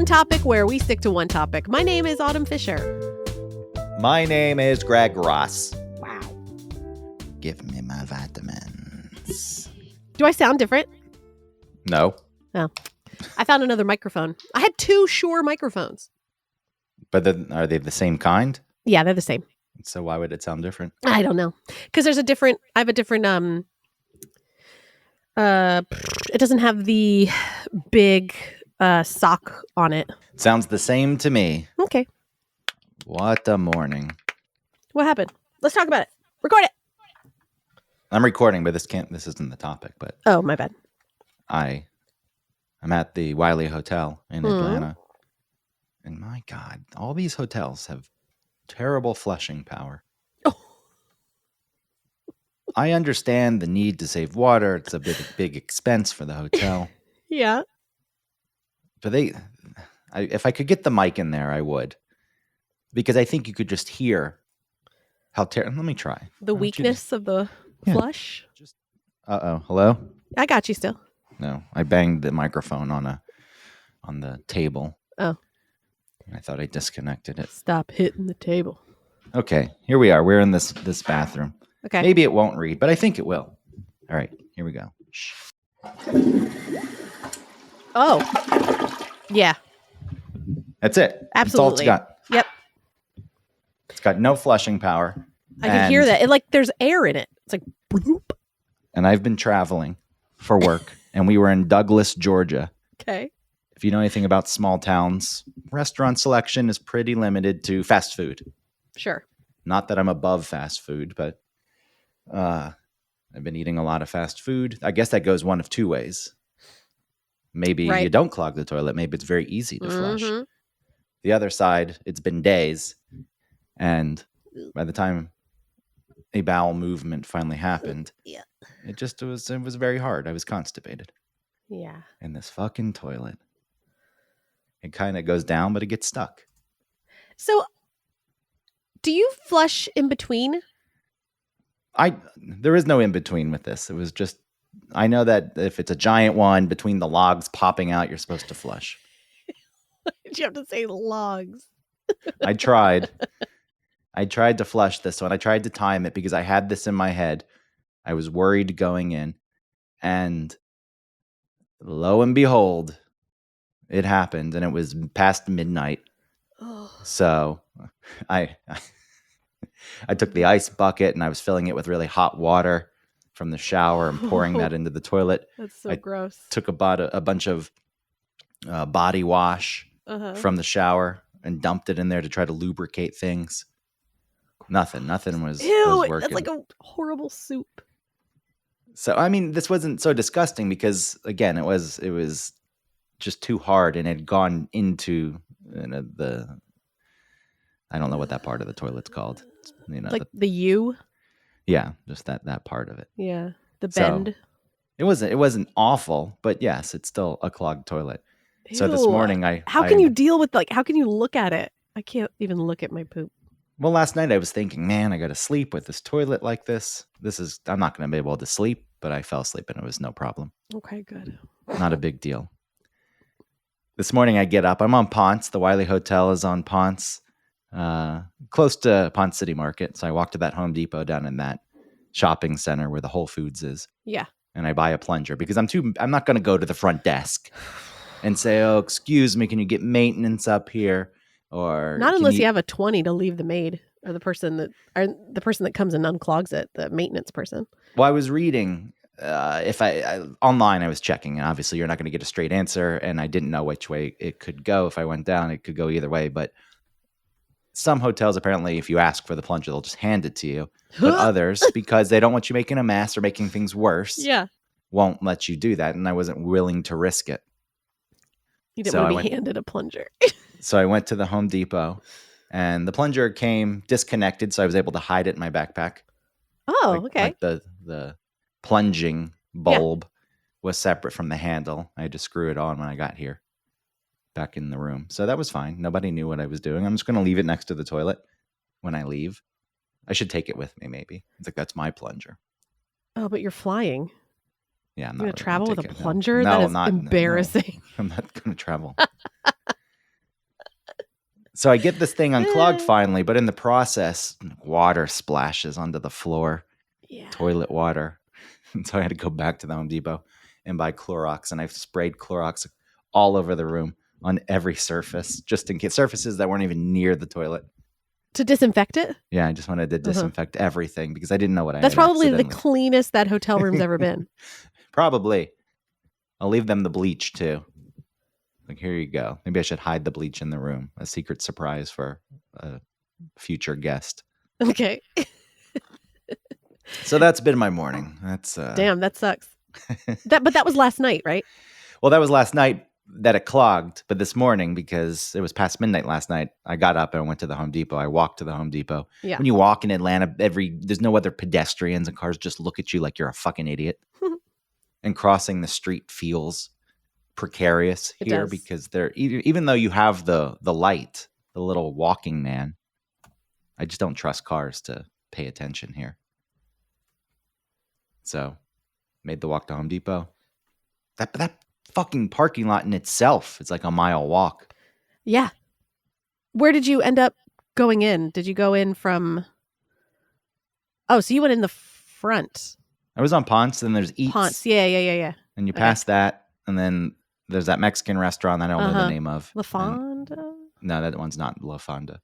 one topic where we stick to one topic. My name is Autumn Fisher. My name is Greg Ross. Wow. Give me my vitamins. Do I sound different? No. No. I found another microphone. I had 2 Shure microphones. But then, are they the same kind? Yeah, they're the same. So why would it sound different? I don't know. Because I have a different, it doesn't have the big sock on it. Sounds the same to me. Okay. What a morning. What happened? Let's talk about it. Record it. I'm recording, but this isn't the topic, but Oh, my bad. I'm at the Wiley Hotel in Atlanta. And my God, all these hotels have terrible flushing power. Oh. I understand the need to save water. It's a big expense for the hotel. Yeah. But if I could get the mic in there, I would. Because I think you could just hear how terrible. Let me try. The weakness of the flush. Hello? I got you still. No, I banged the microphone on the table. Oh. I thought I disconnected it. Stop hitting the table. Okay, here we are. We're in this bathroom. Okay. Maybe it won't read, but I think it will. All right, here we go. Shh. Oh. Yeah. That's it. Absolutely. That's all it's got. Yep. It's got no flushing power. I can hear that. There's air in it. It's like bloop. And I've been traveling for work, and we were in Douglas, Georgia. Okay. If you know anything about small towns, restaurant selection is pretty limited to fast food. Sure. Not that I'm above fast food, but I've been eating a lot of fast food. I guess that goes one of 2 ways. Maybe you don't clog the toilet. Maybe it's very easy to flush. The other side, it's been days. And by the time a bowel movement finally happened, it was very hard. I was constipated. Yeah. In this fucking toilet. It kind of goes down, but it gets stuck. So, do you flush in between? There is no in between with this. It was just, I know that if it's a giant one between the logs popping out, you're supposed to flush. Did you have to say logs? I tried to flush this one. I tried to time it because I had this in my head. I was worried going in, and lo and behold, it happened, and it was past midnight. Oh. So I took the ice bucket and I was filling it with really hot water from the shower and pouring that into the toilet. That's so gross. Took a bunch of body wash from the shower and dumped it in there to try to lubricate things. Nothing was working. That's like a horrible soup. So, I mean, this wasn't so disgusting because, again, it was just too hard, and it had gone into I don't know what that part of the toilet's called. Like the U? Yeah, just that part of it. Yeah, the bend. So, it wasn't awful, but yes, it's still a clogged toilet. Ew. So this morning how can you deal with how can you look at it? I can't even look at my poop. Well, last night I was thinking, man, I got to sleep with this toilet like this. I'm not going to be able to sleep, but I fell asleep and it was no problem. Okay, good. Not a big deal. This morning I get up. I'm on Ponce. The Wiley Hotel is on Ponce, close to Ponce City Market. So I walk to that Home Depot down in that shopping center where the Whole Foods is. Yeah. And I buy a plunger because I'm not going to go to the front desk and say, "Oh, excuse me, can you get maintenance up here?" Or not unless you have a 20 to leave the maid or the person that comes and unclogs it, the maintenance person. Well, I was reading if I online, I was checking, and obviously you're not going to get a straight answer, and I didn't know which way it could go. If I went down, it could go either way. But some hotels, apparently, if you ask for the plunger, they'll just hand it to you. But others, because they don't want you making a mess or making things worse, won't let you do that. And I wasn't willing to risk it. You didn't want to be handed a plunger. So I went to the Home Depot, and the plunger came disconnected, so I was able to hide it in my backpack. Oh, okay. Like the plunging bulb was separate from the handle. I had to screw it on when I got here, back in the room. So that was fine. Nobody knew what I was doing. I'm just going to leave it next to the toilet when I leave. I should take it with me, maybe. It's like, that's my plunger. Oh, but you're flying. Yeah, I'm going not to really travel with a it. plunger? No, that is embarrassing. No, I'm not going to travel. So I get this thing unclogged finally, but in the process, water splashes onto the floor. Yeah. Toilet water. And so I had to go back to the Home Depot and buy Clorox, and I've sprayed Clorox all over the room on every surface, just in case, surfaces that weren't even near the toilet. To disinfect it? Yeah, I just wanted to disinfect everything because I didn't know what I That's had probably the accidentally. cleanest that hotel room's ever been. Probably. I'll leave them the bleach too. Like, here you go. Maybe I should hide the bleach in the room. A secret surprise for a future guest. Okay. So that's been my morning. That's Damn, that sucks. But that was last night, right? Well, that was last night that it clogged, but this morning, because it was past midnight last night, I got up and I went to the Home Depot. I walked to the Home Depot. Yeah. When you walk in Atlanta, there's no other pedestrians, and cars just look at you like you're a fucking idiot. And crossing the street feels precarious here because they're even though you have the light, the little walking man, I just don't trust cars to pay attention here. So made the walk to Home Depot. That fucking parking lot in itself, it's like a mile walk. Yeah. Where did you end up going in? Did you go in from... Oh, so you went in the front. I was on Ponce, and there's Eats. Ponce, yeah. And you pass that, and then there's that Mexican restaurant that I don't know the name of. La Fonda? No, that one's not La Fonda.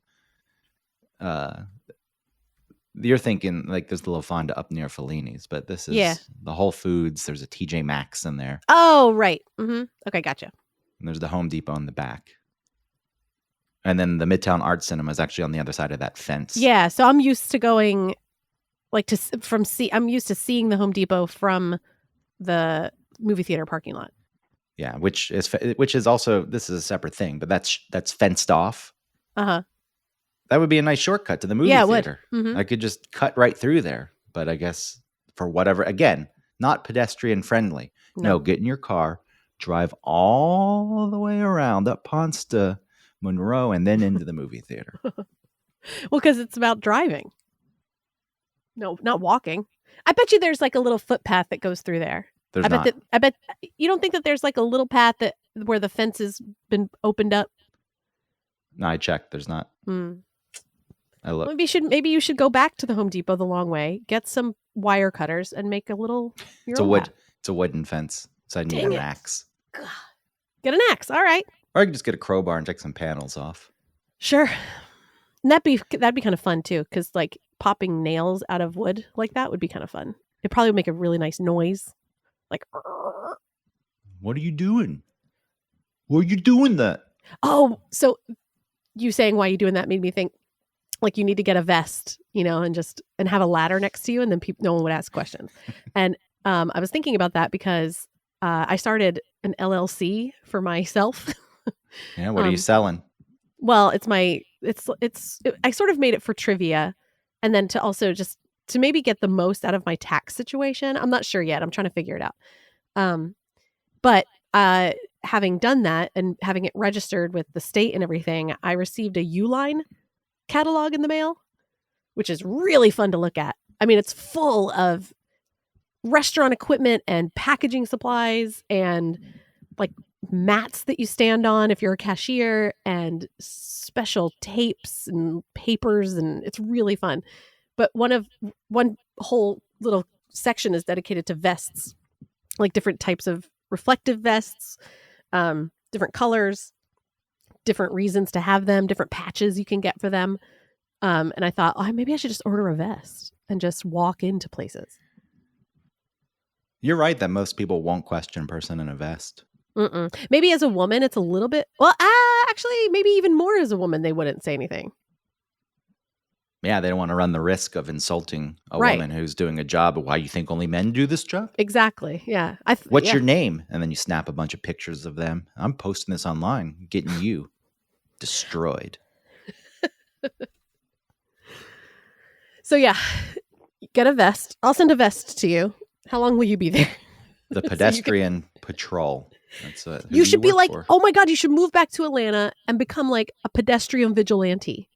You're thinking, like, there's the La Fonda up near Fellini's, but this is the Whole Foods. There's a TJ Maxx in there. Oh, right. Mm-hmm. Okay, gotcha. And there's the Home Depot in the back. And then the Midtown Art Cinema is actually on the other side of that fence. Yeah, so I'm used to going... I'm used to seeing the Home Depot from the movie theater parking lot. Yeah, which is also, this is a separate thing, but that's fenced off. Uh-huh. That would be a nice shortcut to the movie theater. Mm-hmm. I could just cut right through there, but I guess for whatever, again, not pedestrian friendly. No, get in your car, drive all the way around up Ponce to Monroe, and then into the movie theater. Well, because it's about driving. No, not walking. I bet you there's like a little footpath that goes through there. There's not. I bet you don't think that there's like a little path where the fence has been opened up. No, I checked. There's not. I look. Maybe you should go back to the Home Depot the long way, get some wire cutters, and make a little. It's a wooden fence, so I need an axe. God. Get an axe. All right. Or I could just get a crowbar and take some panels off. Sure. And that'd be kind of fun too, because like popping nails out of wood like that would be kind of fun. It'd probably make a really nice noise. Like, what are you doing? Why are you doing that? Oh, so you saying why you doing that made me think like you need to get a vest, and have a ladder next to you, and then no one would ask questions. And I was thinking about that because I started an LLC for myself. Yeah, what are you selling? Well, I sort of made it for trivia, and then to also just to maybe get the most out of my tax situation. I'm not sure yet. I'm trying to figure it out. But having done that and having it registered with the state and everything, I received a Uline catalog in the mail, which is really fun to look at. I mean, it's full of restaurant equipment and packaging supplies and like mats that you stand on if you're a cashier and special tapes and papers, and it's really fun. But one whole little section is dedicated to vests, like different types of reflective vests, different colors, different reasons to have them, different patches you can get for them. And I thought, maybe I should just order a vest and just walk into places. You're right that most people won't question a person in a vest. Maybe as a woman, it's a little bit... Well, actually, maybe even more as a woman, they wouldn't say anything. Yeah, they don't want to run the risk of insulting a woman who's doing a job. Why you think only men do this job? Exactly, yeah. What's your name? And then you snap a bunch of pictures of them. I'm posting this online, getting you destroyed. So yeah, get a vest. I'll send a vest to you. How long will you be there? The pedestrian patrol. That's what you should be like, oh my God, you should move back to Atlanta and become like a pedestrian vigilante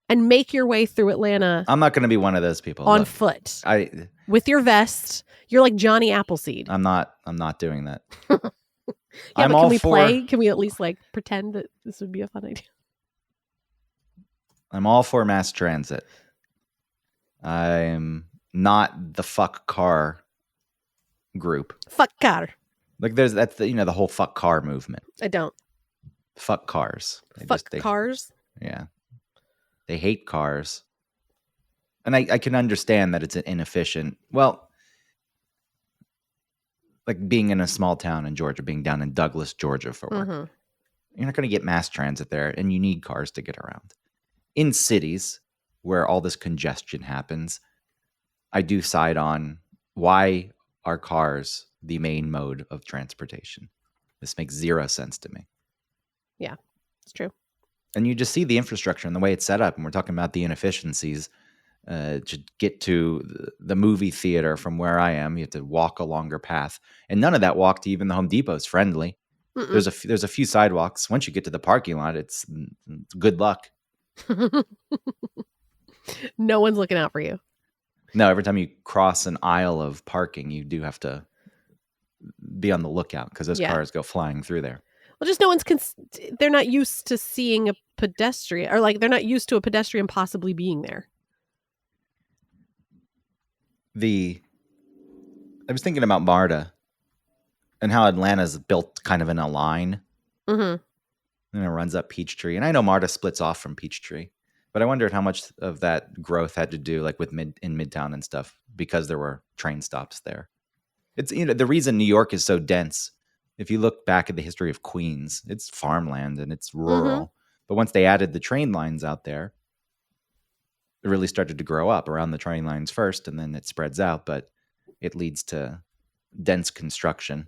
and make your way through Atlanta. I'm not going to be one of those people. On foot. With your vest. You're like Johnny Appleseed. I'm not doing that. Can we play? Can we at least like pretend that this would be a fun idea? I'm all for mass transit. I'm not the fuck car group. Fuck car. Like that's the whole fuck car movement. I don't. Fuck cars. Fuck cars? Yeah. They hate cars. And I can understand that it's an inefficient. Well, like being in a small town in Georgia, being down in Douglas, Georgia for work. Mm-hmm. You're not going to get mass transit there, and you need cars to get around. In cities where all this congestion happens, I do side on why are cars the main mode of transportation. This makes zero sense to me. Yeah, it's true. And you just see the infrastructure and the way it's set up, and we're talking about the inefficiencies. To get to the movie theater from where I am, you have to walk a longer path, and none of that walk to even the Home Depot is friendly. Mm-mm. There's a few sidewalks. Once you get to the parking lot, it's good luck. No one's looking out for you. No, every time you cross an aisle of parking, you do have to be on the lookout because those cars go flying through there. Well, just no one's they're not used to seeing a pedestrian, or like they're not used to a pedestrian possibly being there. I was thinking about MARTA and how Atlanta's built kind of in a line. Mm-hmm. And it runs up Peachtree. And I know MARTA splits off from Peachtree, but I wondered how much of that growth had to do like with in Midtown and stuff because there were train stops there. It's the reason New York is so dense. If you look back at the history of Queens, it's farmland and it's rural. Mm-hmm. But once they added the train lines out there, it really started to grow up around the train lines first, and then it spreads out, but it leads to dense construction.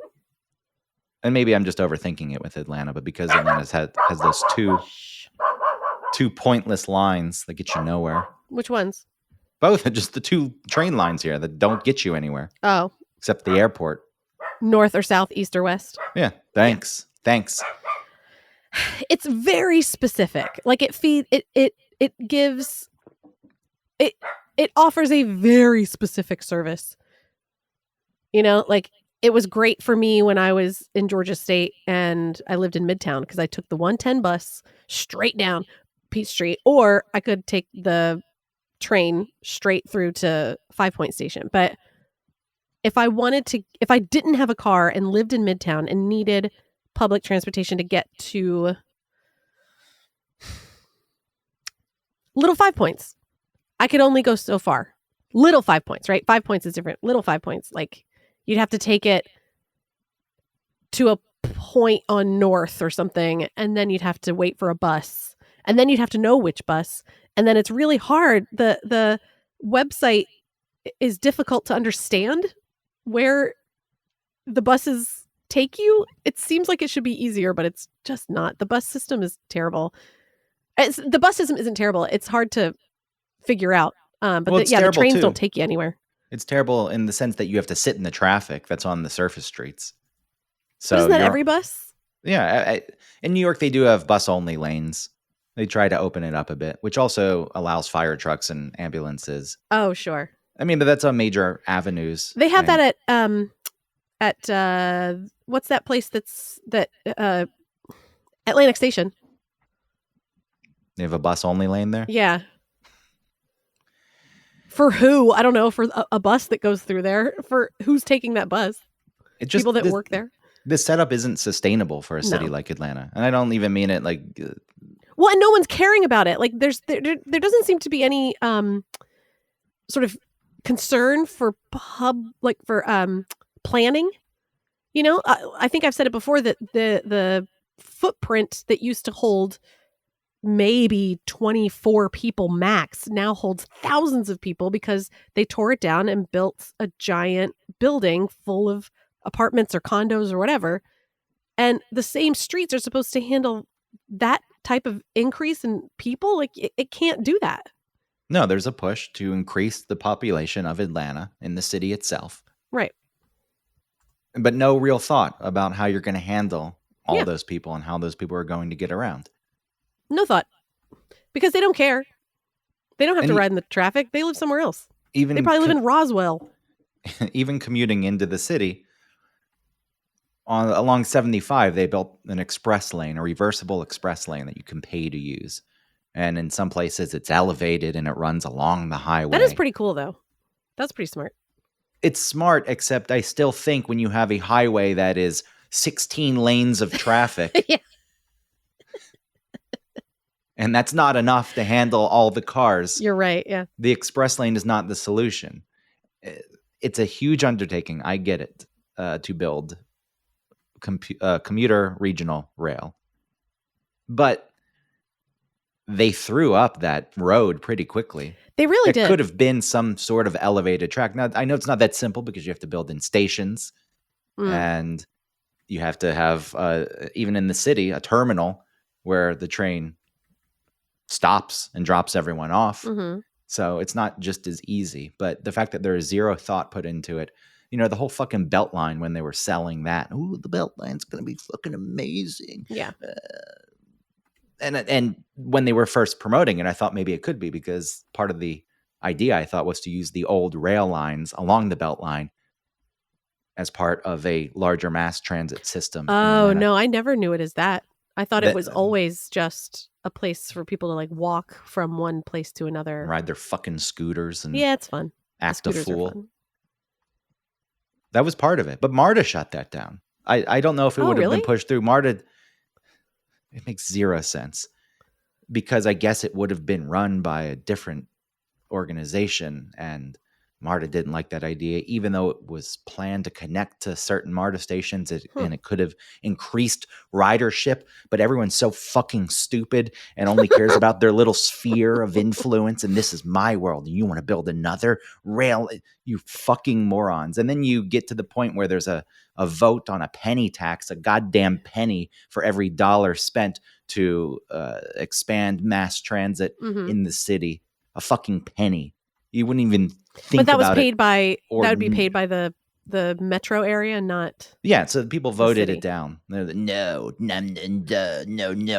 And maybe I'm just overthinking it with Atlanta, but because Atlanta has those two pointless lines that get you nowhere. Which ones? Both, just the two train lines here that don't get you anywhere. Oh. Except the airport. North or south, east or west. Yeah, thanks. Yeah. Thanks. It's very specific. Like it gives... It offers a very specific service. Like it was great for me when I was in Georgia State and I lived in Midtown because I took the 110 bus straight down Peachtree, or I could take the train straight through to 5 Point Station. But if I didn't have a car and lived in Midtown and needed public transportation to get to Little 5 Points, I could only go so far. Little 5 Points, right? 5 Points is different. Little 5 Points, like you'd have to take it to a point on North or something, and then you'd have to wait for a bus, and then you'd have to know which bus, and then it's really hard. The website is difficult to understand where the buses take you. It seems like it should be easier, but it's just not. The bus system is terrible. The bus system isn't terrible. It's hard to figure out. But the trains don't take you anywhere. It's terrible in the sense that you have to sit in the traffic that's on the surface streets. So isn't that every bus? Yeah. In New York, they do have bus-only lanes. They try to open it up a bit, which also allows fire trucks and ambulances. Oh, sure. I mean, but that's on major avenues. They have that at what's that place Atlantic Station. They have a bus-only lane there? Yeah. For who? I don't know. For a bus that goes through there. For who's taking that bus? People that work there. This setup isn't sustainable for a city like Atlanta. And I don't even mean it like... Well, and no one's caring about it. Like there doesn't seem to be any sort of concern for planning. I think I've said it before that the footprint that used to hold maybe 24 people max now holds thousands of people because they tore it down and built a giant building full of apartments or condos or whatever. And the same streets are supposed to handle that type of increase in people. Like it can't do that. No, there's a push to increase the population of Atlanta in the city itself. Right. But no real thought about how you're going to handle all those people and how those people are going to get around. No thought. Because they don't care. They don't have to ride in the traffic. They live somewhere else. They probably live in Roswell. Even commuting into the city, along 75, they built an express lane, a reversible express lane that you can pay to use. And in some places it's elevated and it runs along the highway. That is pretty cool, though. That's pretty smart. It's smart, except I still think when you have a highway that is 16 lanes of traffic, Yeah. and that's not enough to handle all the cars. You're right, yeah. The express lane is not the solution. It's a huge undertaking. I get it, to build commuter regional rail. But they threw up that road pretty quickly. They really did. It could have been some sort of elevated track. Now, I know it's not that simple because you have to build in stations and you have to have, even in the city, a terminal where the train stops and drops everyone off. Mm-hmm. So it's not just as easy. But the fact that there is zero thought put into it, the whole fucking Beltline when they were selling that. Ooh, the Beltline's going to be fucking amazing. Yeah. And when they were first promoting it, I thought maybe it could be because part of the idea I thought was to use the old rail lines along the Beltline as part of a larger mass transit system. Oh, no, I never knew it as that. I thought it was always just a place for people to like walk from one place to another. Ride their fucking scooters and it's fun. Act a fool. That was part of it. But MARTA shut that down. I don't know if it would have been pushed through. MARTA, it makes zero sense because I guess it would have been run by a different organization and MARTA didn't like that idea, even though it was planned to connect to certain MARTA stations and it could have increased ridership. But everyone's so fucking stupid and only cares about their little sphere of influence. And this is my world. And you want to build another rail, you fucking morons. And then you get to the point where there's a vote on a penny tax, a goddamn penny for every dollar spent to expand mass transit in the city. A fucking penny. You wouldn't even think about it. But that was paid by, that would be paid by the metro area, not... Yeah, so people voted it down. They're like, no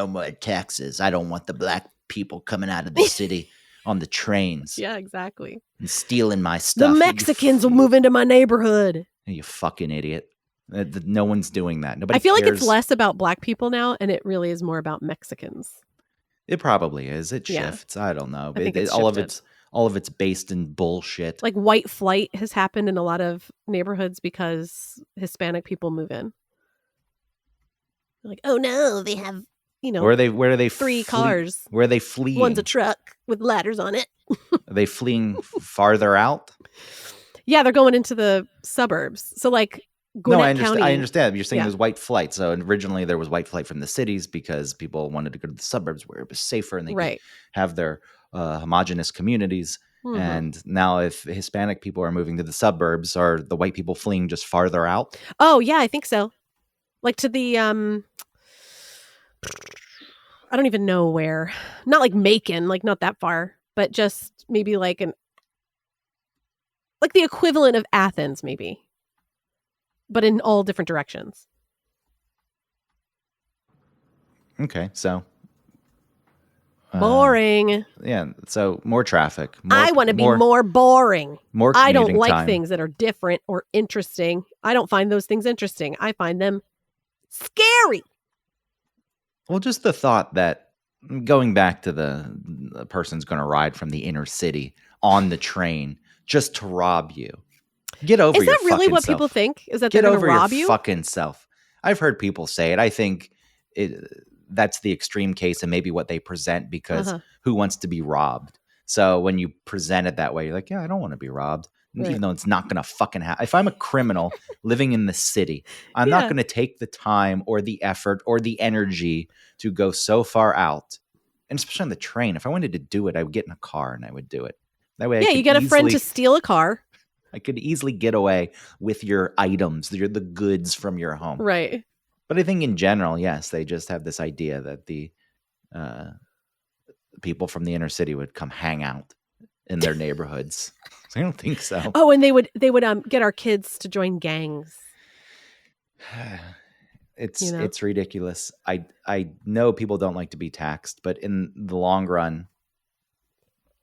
more taxes. I don't want the black people coming out of the city on the trains. Yeah, exactly. And stealing my stuff. The Mexicans will move into my neighborhood. You fucking idiot. No one's doing that. Nobody I feel cares. like it's less about black people now, and it really is more about Mexicans. It probably is. It shifts. I don't know. I think all of it's based in bullshit. Like white flight has happened in a lot of neighborhoods because Hispanic people move in. Like, oh no, they have, where are they 3 cars. Where are they fleeing? One's a truck with ladders on it. Are they fleeing farther out? Yeah, they're going into the suburbs. So like Gwinnett County. I understand. You're saying there's white flight. So originally there was white flight from the cities because people wanted to go to the suburbs where it was safer and they could have their homogenous communities. Mm-hmm. And now if Hispanic people are moving to the suburbs, are the white people fleeing just farther out? Oh, yeah, I think so. Like to the, I don't even know where. Not like Macon, like not that far, but just maybe like the equivalent of Athens, maybe. But in all different directions. Okay, so boring. Yeah, so more traffic. I want to be more boring. More I don't like time. things that are different or interesting. I don't find those things interesting. I find them scary. Well, just the thought that going back to the person's going to ride from the inner city on the train just to rob you. Get over your fucking self. Is that really what people think? Is that they're going to rob you? Get over your fucking self. I've heard people say it. I think that's the extreme case and maybe what they present because who wants to be robbed? So when you present it that way, you're like, yeah, I don't want to be robbed. Right. Even though it's not going to fucking happen. If I'm a criminal living in the city, I'm not going to take the time or the effort or the energy to go so far out. And especially on the train, if I wanted to do it, I would get in a car and I would do it. That way, you get a friend to steal a car. I could easily get away with your items, the goods from your home. Right. But I think in general, yes, they just have this idea that the people from the inner city would come hang out in their neighborhoods. I don't think so. Oh, and they would get our kids to join gangs. It's ridiculous. I know people don't like to be taxed, but in the long run,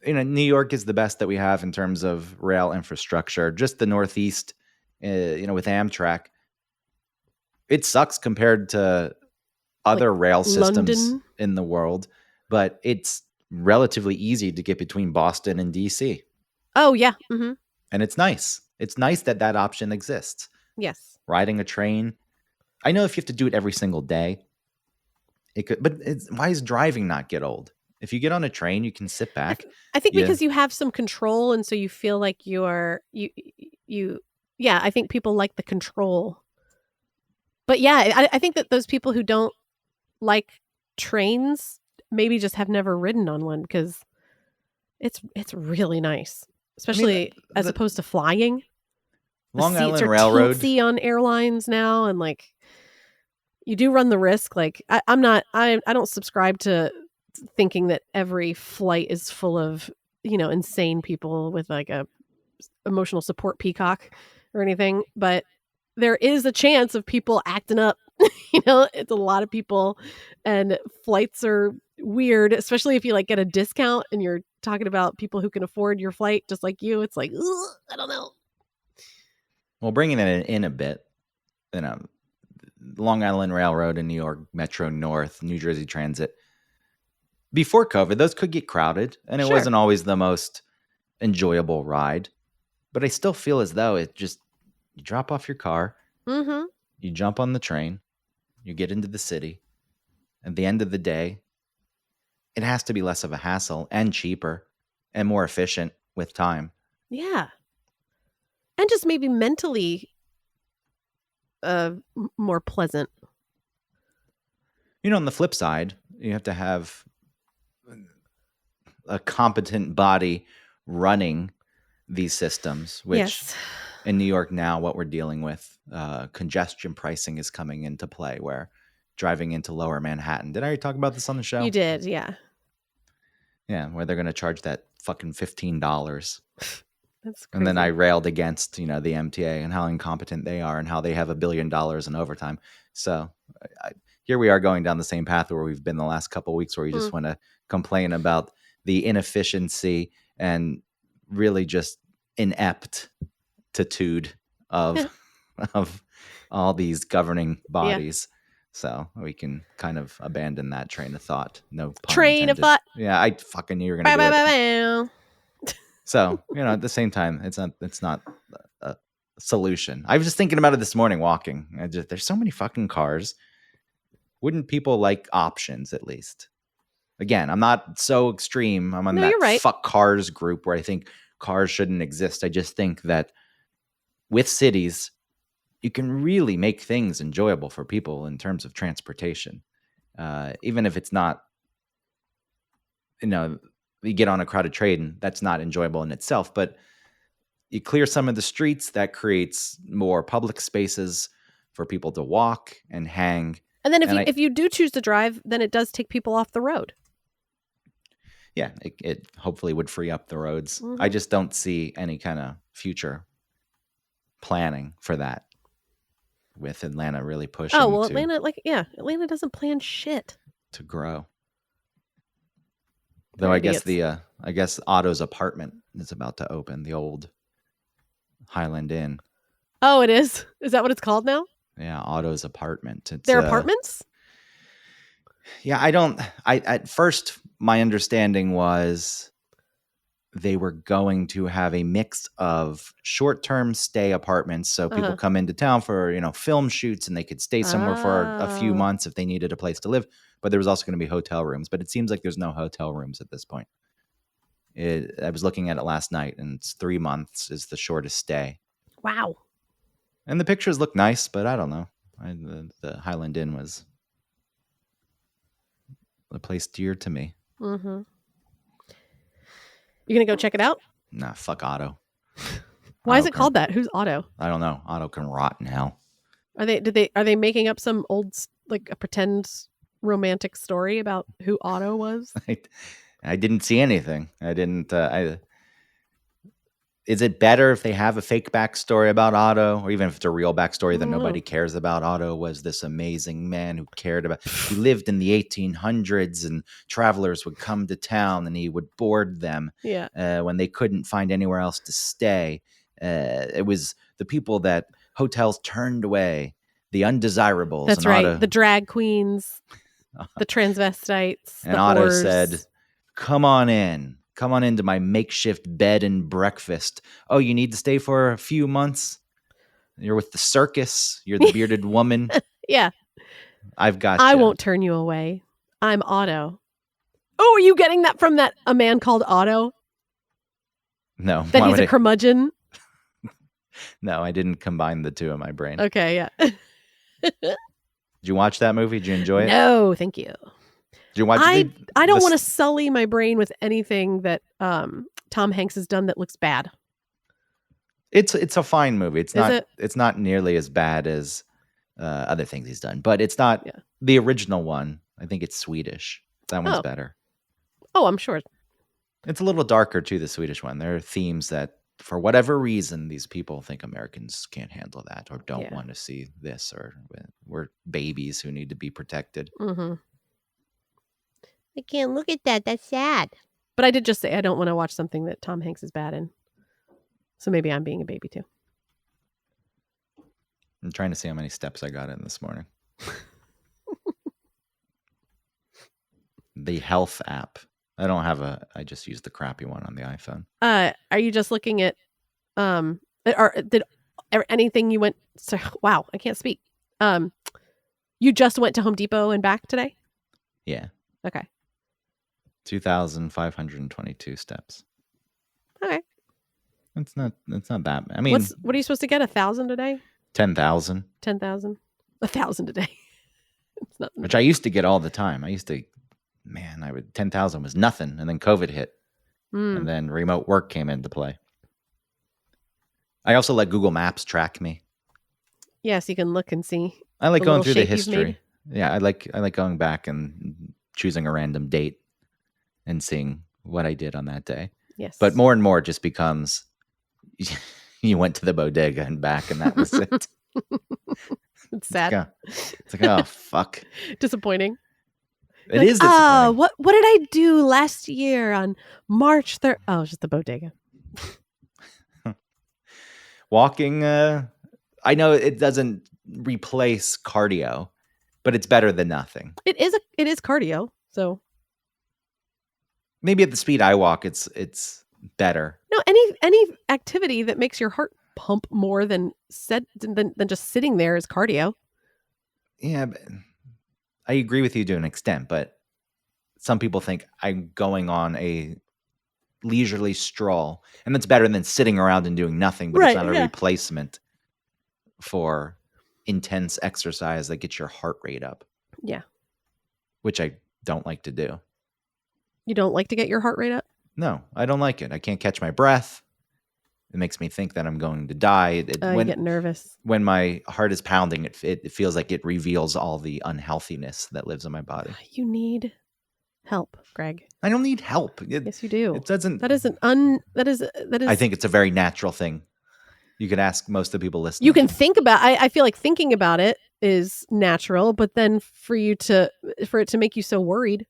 New York is the best that we have in terms of rail infrastructure. Just the Northeast, with Amtrak, it sucks compared to other rail systems in the world, but it's relatively easy to get between Boston and DC. Oh, yeah. Mm-hmm. And it's nice. It's nice that that option exists. Yes. Riding a train. I know if you have to do it every single day, it could, but why does driving not get old? If you get on a train, you can sit back. I think because you have some control, and so you feel like you. Yeah, I think people like the control. But yeah, I think that those people who don't like trains maybe just have never ridden on one because it's really nice, especially as opposed to flying. Long Island Railroad. Teensy on airlines now, and like you do run the risk. Like I don't subscribe to thinking that every flight is full of insane people with like a emotional support peacock or anything, but there is a chance of people acting up. It's a lot of people, and flights are weird, especially if you like get a discount and you're talking about people who can afford your flight just like you. It's like, I don't know. Well, bringing it in a bit, Long Island Railroad and New York Metro North, New Jersey Transit. Before COVID, those could get crowded, and it wasn't always the most enjoyable ride. But I still feel as though you drop off your car, you jump on the train, you get into the city. At the end of the day, it has to be less of a hassle and cheaper and more efficient with time. Yeah. And just maybe mentally more pleasant. On the flip side, you have to have a competent body running these systems, which in New York now, what we're dealing with, congestion pricing is coming into play, where driving into lower Manhattan. Did I already talk about this on the show? You did, yeah. Yeah, where they're going to charge that fucking $15. That's crazy. And then I railed against, the MTA and how incompetent they are and how they have $1 billion in overtime. So here we are going down the same path where we've been the last couple of weeks, where you just want to complain about the inefficiency and really just ineptitude of all these governing bodies. Yeah. So we can kind of abandon that train of thought. No pun train intended. Of thought. Yeah, I fucking knew you were going to do it. So, at the same time, it's not a solution. I was just thinking about it this morning walking. There's so many fucking cars. Wouldn't people like options at least? Again, I'm not so extreme. I'm on that fuck cars group where I think cars shouldn't exist. I just think that with cities, you can really make things enjoyable for people in terms of transportation. Even if it's not, you get on a crowded train, that's not enjoyable in itself, but you clear some of the streets, that creates more public spaces for people to walk and hang. And then if you do choose to drive, then it does take people off the road. Yeah, it hopefully would free up the roads. Mm-hmm. I just don't see any kind of future planning for that with Atlanta really pushing. Oh, well, Atlanta doesn't plan shit to grow. Though I guess Otto's apartment is about to open, the old Highland Inn. Oh, it is? Is that what it's called now? Yeah, Otto's apartment. It's their apartments? Yeah, at first my understanding was they were going to have a mix of short-term stay apartments, so people come into town for, film shoots, and they could stay somewhere for a few months if they needed a place to live. But there was also going to be hotel rooms. But it seems like there's no hotel rooms at this point. I was looking at it last night, and it's 3 months is the shortest stay. Wow. And the pictures look nice, but I don't know. The Highland Inn was a place dear to me. Mm-hmm. You gonna go check it out? Nah, fuck Otto. Why is it called that? Who's Otto? I don't know. Otto can rot in hell. Are they making up some old, like, a pretend romantic story about who Otto was? I didn't see anything. I didn't. Is it better if they have a fake backstory about Otto, or even if it's a real backstory that nobody cares about? Otto was this amazing man who he lived in the 1800s, and travelers would come to town and he would board them when they couldn't find anywhere else to stay. It was the people that hotels turned away, the undesirables. That's right. The drag queens, the transvestites. And Otto said, Come on in. Come on into my makeshift bed and breakfast. Oh, you need to stay for a few months? You're with the circus. You're the bearded woman. Yeah. I've got I you. won't turn you away. I'm Otto. Oh, are you getting that from A Man Called Otto? No. That he's a curmudgeon? No, I didn't combine the two in my brain. Okay, yeah. Did you watch that movie? Did you enjoy it? No, thank you. Did you watch I don't want to sully my brain with anything that Tom Hanks has done that looks bad. It's a fine movie. It's not nearly as bad as other things he's done, but it's not the original one. I think it's Swedish. That one's better. Oh, I'm sure. It's a little darker too, the Swedish one. There are themes that, for whatever reason, these people think Americans can't handle that or don't want to see this, or we're babies who need to be protected. Mm-hmm. I can't look at that. That's sad. But I did just say I don't want to watch something that Tom Hanks is bad in. So maybe I'm being a baby too. I'm trying to see how many steps I got in this morning. The health app. I just use the crappy one on the iPhone. Are you just looking at did anything you went wow, I can't speak. You just went to Home Depot and back today? Yeah. Okay. 2,522 steps. Okay. It's not that. I mean, what are you supposed to get? 1,000 a day? 10,000. 10,000? 1,000 a day. It's nothing. Which I used to get all the time. 10,000 was nothing, and then COVID hit, and then remote work came into play. I also let Google Maps track me. Yes, you can look and see. I like going through the history. Yeah, I like going back and choosing a random date and seeing what I did on that day. Yes. But more and more it just becomes you went to the bodega and back, and that was it. It's sad. It's like, oh, fuck. Disappointing. It is disappointing. What did I do last year on March 3rd? Oh, it's just the bodega. Walking, I know it doesn't replace cardio, but it's better than nothing. It is cardio, so maybe at the speed I walk, it's better. No, any activity that makes your heart pump more than just sitting there is cardio. Yeah, but I agree with you to an extent, but some people think I'm going on a leisurely stroll, and that's better than sitting around and doing nothing, but it's not a replacement for intense exercise that gets your heart rate up. Yeah. Which I don't like to do. You don't like to get your heart rate up? No, I don't like it. I can't catch my breath. It makes me think that I'm going to die. You get nervous. When my heart is pounding, it feels like it reveals all the unhealthiness that lives in my body. You need help, Greg. I don't need help. Yes, you do. It doesn't. That is. I think it's a very natural thing. You could ask most of the people listening. You can think about. I feel like thinking about it is natural, but then for it to make you so worried,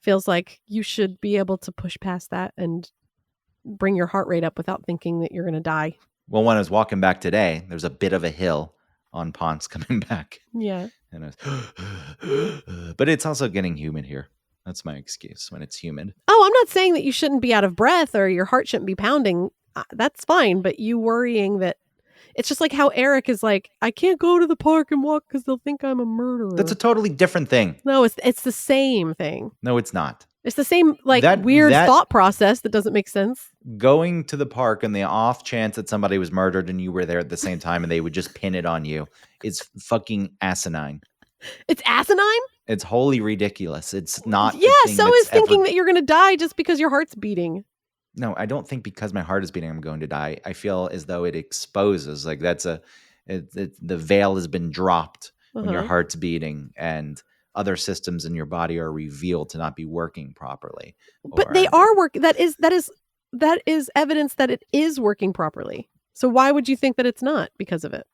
feels like you should be able to push past that and bring your heart rate up without thinking that you're going to die. Well, when I was walking back today, there's a bit of a hill on Ponce coming back. Yeah. And but it's also getting humid here. That's my excuse when it's humid. Oh, I'm not saying that you shouldn't be out of breath or your heart shouldn't be pounding. That's fine. But you worrying that it's just like how Eric is like, I can't go to the park and walk because they'll think I'm a murderer. That's a totally different thing. No, it's the same thing. No, it's not. It's the same weird thought process that doesn't make sense. Going to the park on the off chance that somebody was murdered and you were there at the same time and they would just pin it on you is fucking asinine. It's asinine? It's wholly ridiculous. It's not. Yeah, so is thinking that you're going to die just because your heart's beating. No, I don't think because my heart is beating, I'm going to die. I feel as though it exposes, like the veil has been dropped when your heart's beating and other systems in your body are revealed to not be working properly. But they are working. That is evidence that it is working properly. So why would you think that it's not because of it?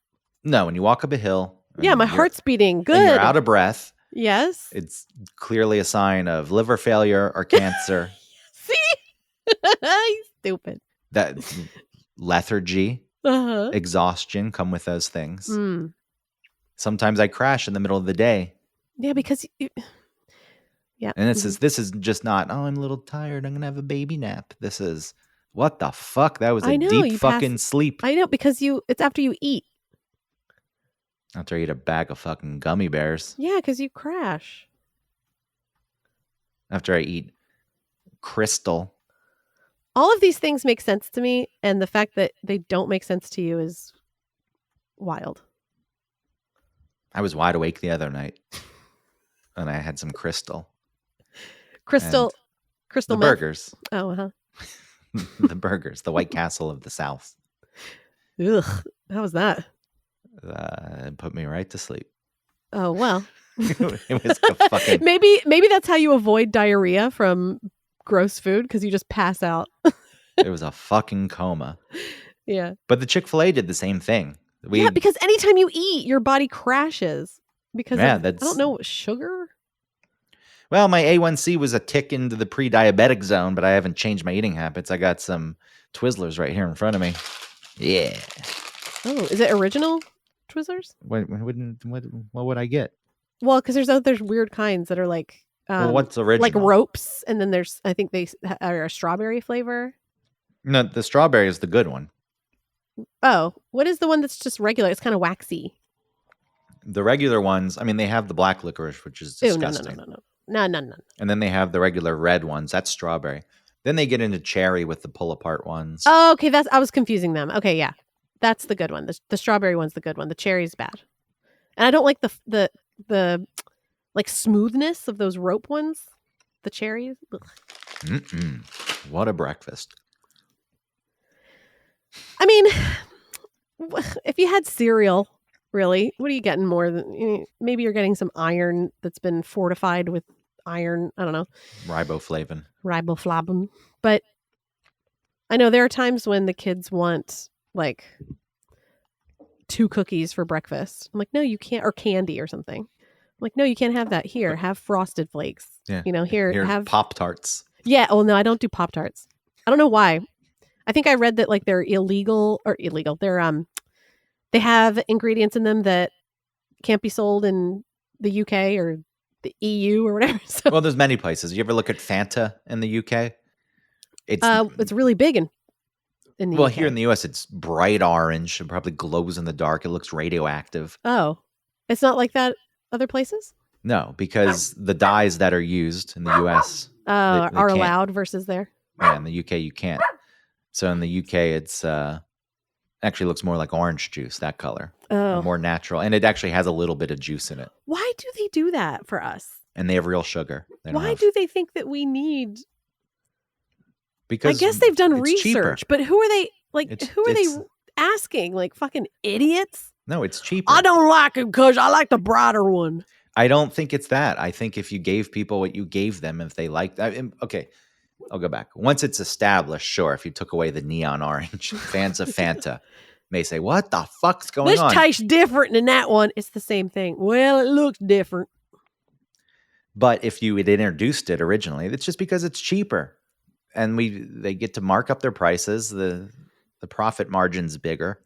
No, when you walk up a hill. Yeah, my heart's beating. Good. And you're out of breath. Yes. It's clearly a sign of liver failure or cancer. See? Stupid. That lethargy, exhaustion come with those things. Sometimes I crash in the middle of the day. Yeah, because Yeah. And this is just not, oh, I'm a little tired, I'm gonna have a baby nap. This is, what the fuck? That was a I know deep you pass. fucking sleep. I know, because it's after you eat. After I eat a bag of fucking gummy bears. Yeah, because you crash. After I eat Crystal. All of these things make sense to me, and the fact that they don't make sense to you is wild. I was wide awake the other night, and I had some Crystal. Crystal the meth? burgers. Oh, uh-huh. The burgers, the White Castle of the South. Ugh, how was that? It put me right to sleep. Oh, well. It was a fucking... Maybe that's how you avoid diarrhea from gross food, because you just pass out. It was a fucking coma. Yeah. But the Chick-fil-A did the same thing. Yeah, because anytime you eat, your body crashes. Because I don't know, sugar? Well, my A1C was a tick into the pre-diabetic zone, but I haven't changed my eating habits. I got some Twizzlers right here in front of me. Yeah. Oh, is it original Twizzlers? What would I get? Well, because there's weird kinds that are like... what's original? Like ropes, and then I think they are a strawberry flavor. No, the strawberry is the good one. Oh, what is the one that's just regular? It's kind of waxy. The regular ones, I mean, they have the black licorice, which is disgusting. No. And then they have the regular red ones. That's strawberry. Then they get into cherry with the pull-apart ones. Oh, okay. I was confusing them. Okay, yeah. That's the good one. The strawberry one's the good one. The cherry's bad. And I don't like the like smoothness of those rope ones. The cherries. What a breakfast. I mean, if you had cereal, really, what are you getting more than... Maybe you're getting some iron that's been fortified with iron. I don't know. Riboflavin. But I know there are times when the kids want like 2 cookies for breakfast. I'm like, no, you can't. Or candy or something. I'm like, no, you can't have that. Here, have Frosted Flakes. Yeah. Here have Pop-Tarts. Yeah. Oh, no, I don't do Pop-Tarts. I don't know why. I think I read that like they're illegal. They're they have ingredients in them that can't be sold in the UK or the EU or whatever. So, well, there's many places. You ever look at Fanta in the UK? It's really big in the UK. Here in the US, it's bright orange. It probably glows in the dark. It looks radioactive. Oh, it's not like that other places? No, because the dyes that are used in the US are allowed versus there. Yeah, in the UK you can't. So in the UK, it's actually looks more like orange juice, that color. Oh. More natural. And it actually has a little bit of juice in it. Why do they do that for us? And they have real sugar. Why do they think that we need... Because I guess they've done research, cheaper. But who are they they asking? Like fucking idiots? No, it's cheaper. I don't like it because I like the brighter one. I don't think it's that. I think if you gave people what you gave them, if they liked that... Okay. I'll go back. Once it's established, sure, if you took away the neon orange, fans of Fanta may say, what the fuck's going on? This tastes different than that one. It's the same thing. Well, it looks different. But if you had introduced it originally, it's just because it's cheaper. And they get to mark up their prices. The profit margin's bigger.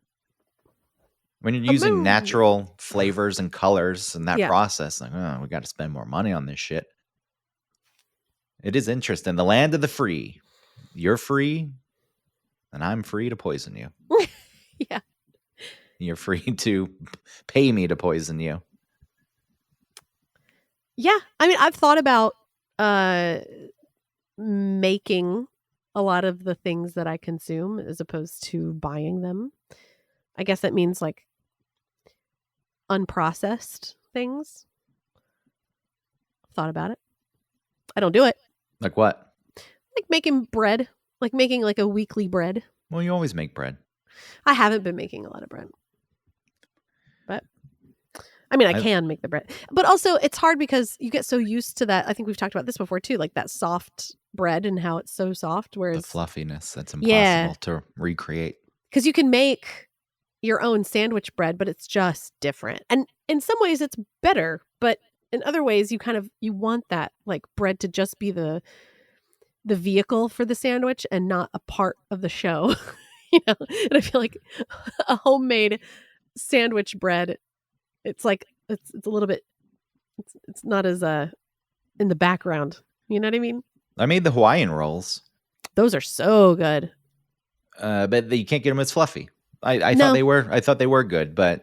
When you're using natural flavors and colors in that process, like, we got to spend more money on this shit. It is interesting. The land of the free. You're free, and I'm free to poison you. Yeah. You're free to pay me to poison you. Yeah. I mean, I've thought about making a lot of the things that I consume as opposed to buying them. I guess that means like unprocessed things. Thought about it. I don't do it. Like what? Like making bread. Like making like a weekly bread. Well, you always make bread. I haven't been making a lot of bread. But I mean, I can make the bread. But also it's hard because you get so used to that. I think we've talked about this before too, like that soft bread and how it's so soft. Whereas the fluffiness, that's impossible to recreate. Because you can make your own sandwich bread, but it's just different. And in some ways it's better, but in other ways you want that like bread to just be the vehicle for the sandwich and not a part of the show. And I feel like a homemade sandwich bread, it's like it's a little bit it's not as in the background. You know what I mean? I made the Hawaiian rolls. Those are so good. But you can't get them as fluffy. I No. thought they were good, but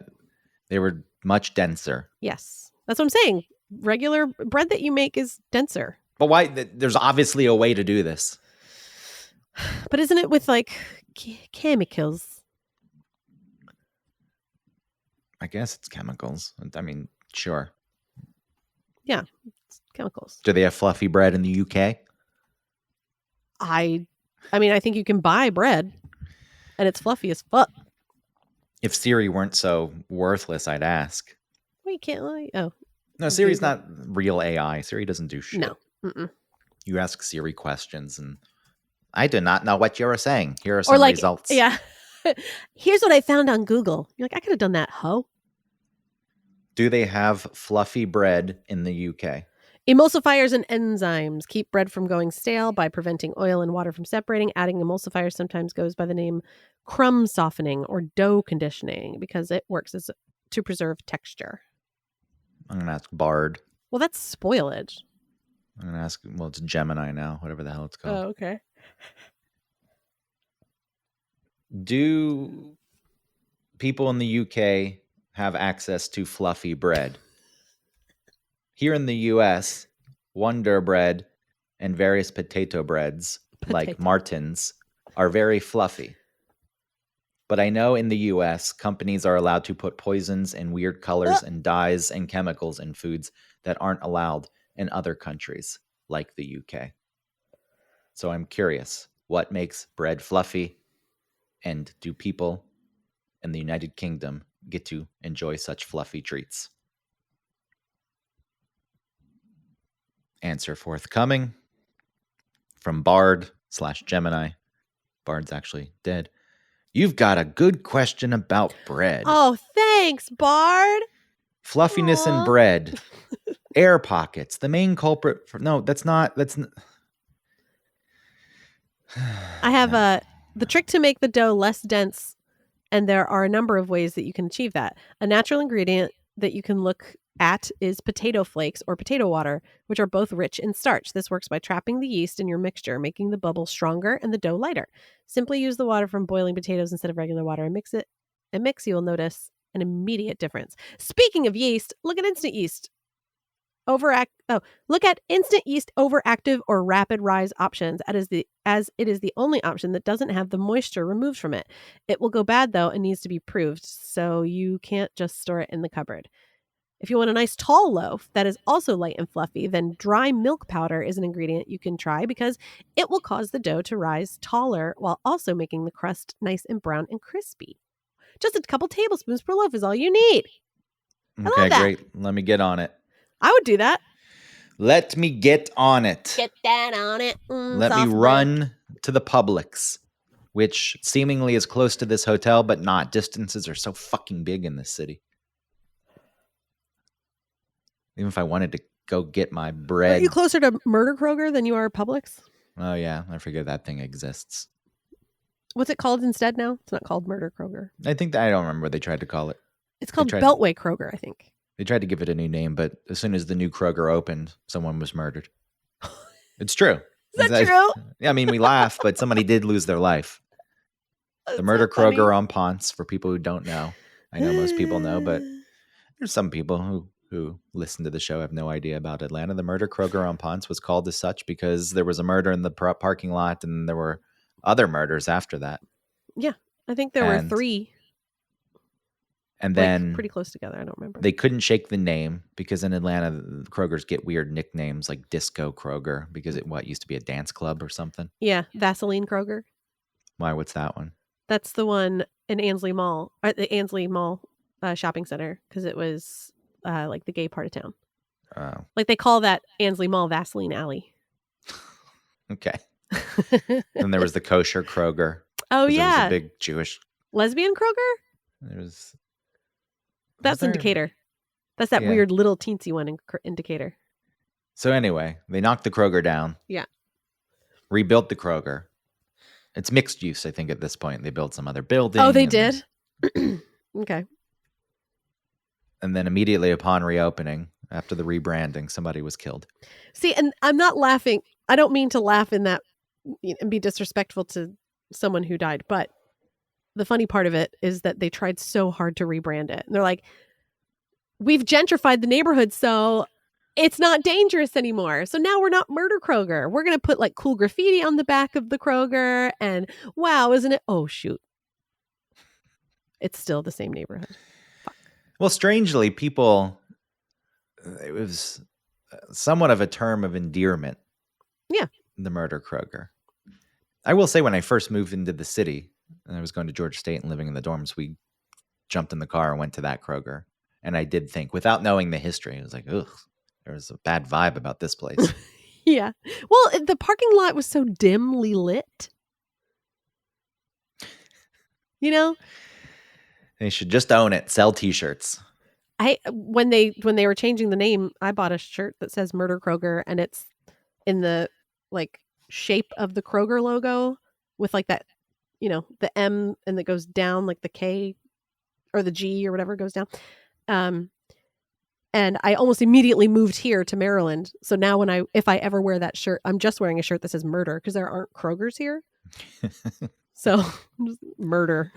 they were much denser. Yes. That's what I'm saying. Regular bread that you make is denser. But why? There's obviously a way to do this. But isn't it with like chemicals? I guess it's chemicals. I mean, sure. Yeah, it's chemicals. Do they have fluffy bread in the UK? I mean, I think you can buy bread and it's fluffy as fuck. If Siri weren't so worthless, I'd ask. Well, you can't lie. Oh. No, Siri's not real AI. Siri doesn't do shit. No. Mm-mm. You ask Siri questions and I do not know what you were saying. Here are some results. Yeah. Here's what I found on Google. You're like, I could have done that, ho. Do they have fluffy bread in the UK? Emulsifiers and enzymes keep bread from going stale by preventing oil and water from separating. Adding emulsifiers sometimes goes by the name crumb softening or dough conditioning because it works to preserve texture. I'm going to ask Bard. Well, that's spoilage. I'm going to ask, well, it's Gemini now, whatever the hell it's called. Oh, okay. Do people in the UK have access to fluffy bread? Here in the US, Wonder Bread and various potato breads like Martin's are very fluffy. But I know in the US, companies are allowed to put poisons and weird colors and dyes and chemicals in foods that aren't allowed in other countries like the UK. So I'm curious, what makes bread fluffy? And do people in the United Kingdom get to enjoy such fluffy treats? Answer forthcoming from Bard/Gemini. Bard's actually dead. You've got a good question about bread. Oh, thanks, Bard. Fluffiness in bread. Air pockets. The main culprit for... No, that's not... I have the trick to make the dough less dense, and there are a number of ways that you can achieve that. A natural ingredient that you can look at is potato flakes or potato water, which are both rich in starch. This works by trapping the yeast in your mixture, making the bubbles stronger and the dough lighter. Simply use the water from boiling potatoes instead of regular water and mix it. You will notice an immediate difference. Speaking of yeast, look at instant yeast. Look at instant yeast overactive or rapid rise options as it is the only option that doesn't have the moisture removed from it. It will go bad though and needs to be proved, so you can't just store it in the cupboard. If you want a nice tall loaf that is also light and fluffy, then dry milk powder is an ingredient you can try because it will cause the dough to rise taller while also making the crust nice and brown and crispy. Just a couple tablespoons per loaf is all you need. Okay, great. Let me get on it. I would do that. Let me get on it. Get that on it. Let me run to the Publix, which seemingly is close to this hotel, but not. Distances are so fucking big in this city. Even if I wanted to go get my bread. Are you closer to Murder Kroger than you are Publix? Oh, yeah. I forget that thing exists. What's it called instead now? It's not called Murder Kroger. I don't remember what they tried to call it. It's called Beltway Kroger, I think. They tried to give it a new name, but as soon as the new Kroger opened, someone was murdered. It's true. Is that true? Yeah, I mean, we laugh, but somebody did lose their life. The Murder Kroger on Ponce, for people who don't know. I know most people know, but there's some people who listen to the show have no idea about Atlanta. The Murder Kroger on Ponce was called as such because there was a murder in the parking lot, and there were other murders after that. Yeah, I think there were 3. And then pretty close together. I don't remember. They couldn't shake the name because in Atlanta, Krogers get weird nicknames like Disco Kroger because it used to be a dance club or something. Yeah, Vaseline Kroger. Why? What's that one? That's the one in Ansley Mall, the Ansley Mall shopping center, because it was like the gay part of town. Oh. Like they call that Ansley Mall Vaseline Alley. Okay. And there was the kosher Kroger. Oh yeah, it was a big Jewish lesbian Kroger. That's in Decatur. That's that weird little teensy one in Decatur. So anyway, they knocked the Kroger down. Yeah. Rebuilt the Kroger. It's mixed use, I think, at this point. They built some other building. Oh, they did? Okay. And then immediately upon reopening, After the rebranding, somebody was killed. See, and I'm not laughing. I don't mean to laugh in that and be disrespectful to someone who died, but the funny part of it is that they tried so hard to rebrand it. And they're like, we've gentrified the neighborhood, so it's not dangerous anymore. So now we're not Murder Kroger. We're going to put like cool graffiti on the back of the Kroger. And wow, isn't it? Oh, shoot. It's still the same neighborhood. Fuck. Well, strangely, people, it was somewhat of a term of endearment. Yeah. The Murder Kroger. I will say when I first moved into the city and I was going to Georgia State and living in the dorms, we jumped in the car and went to that Kroger. And I did think, without knowing the history, I was like, ugh, there was a bad vibe about this place. Yeah. Well, the parking lot was so dimly lit. You know? They should just own it. Sell T-shirts. When they were changing the name, I bought a shirt that says Murder Kroger, and it's in the like shape of the Kroger logo with like that, you know, the M and that goes down, like the K or the G or whatever goes down. And I almost immediately moved here to Maryland. So now if I ever wear that shirt, I'm just wearing a shirt that says murder because there aren't Krogers here. So just murder.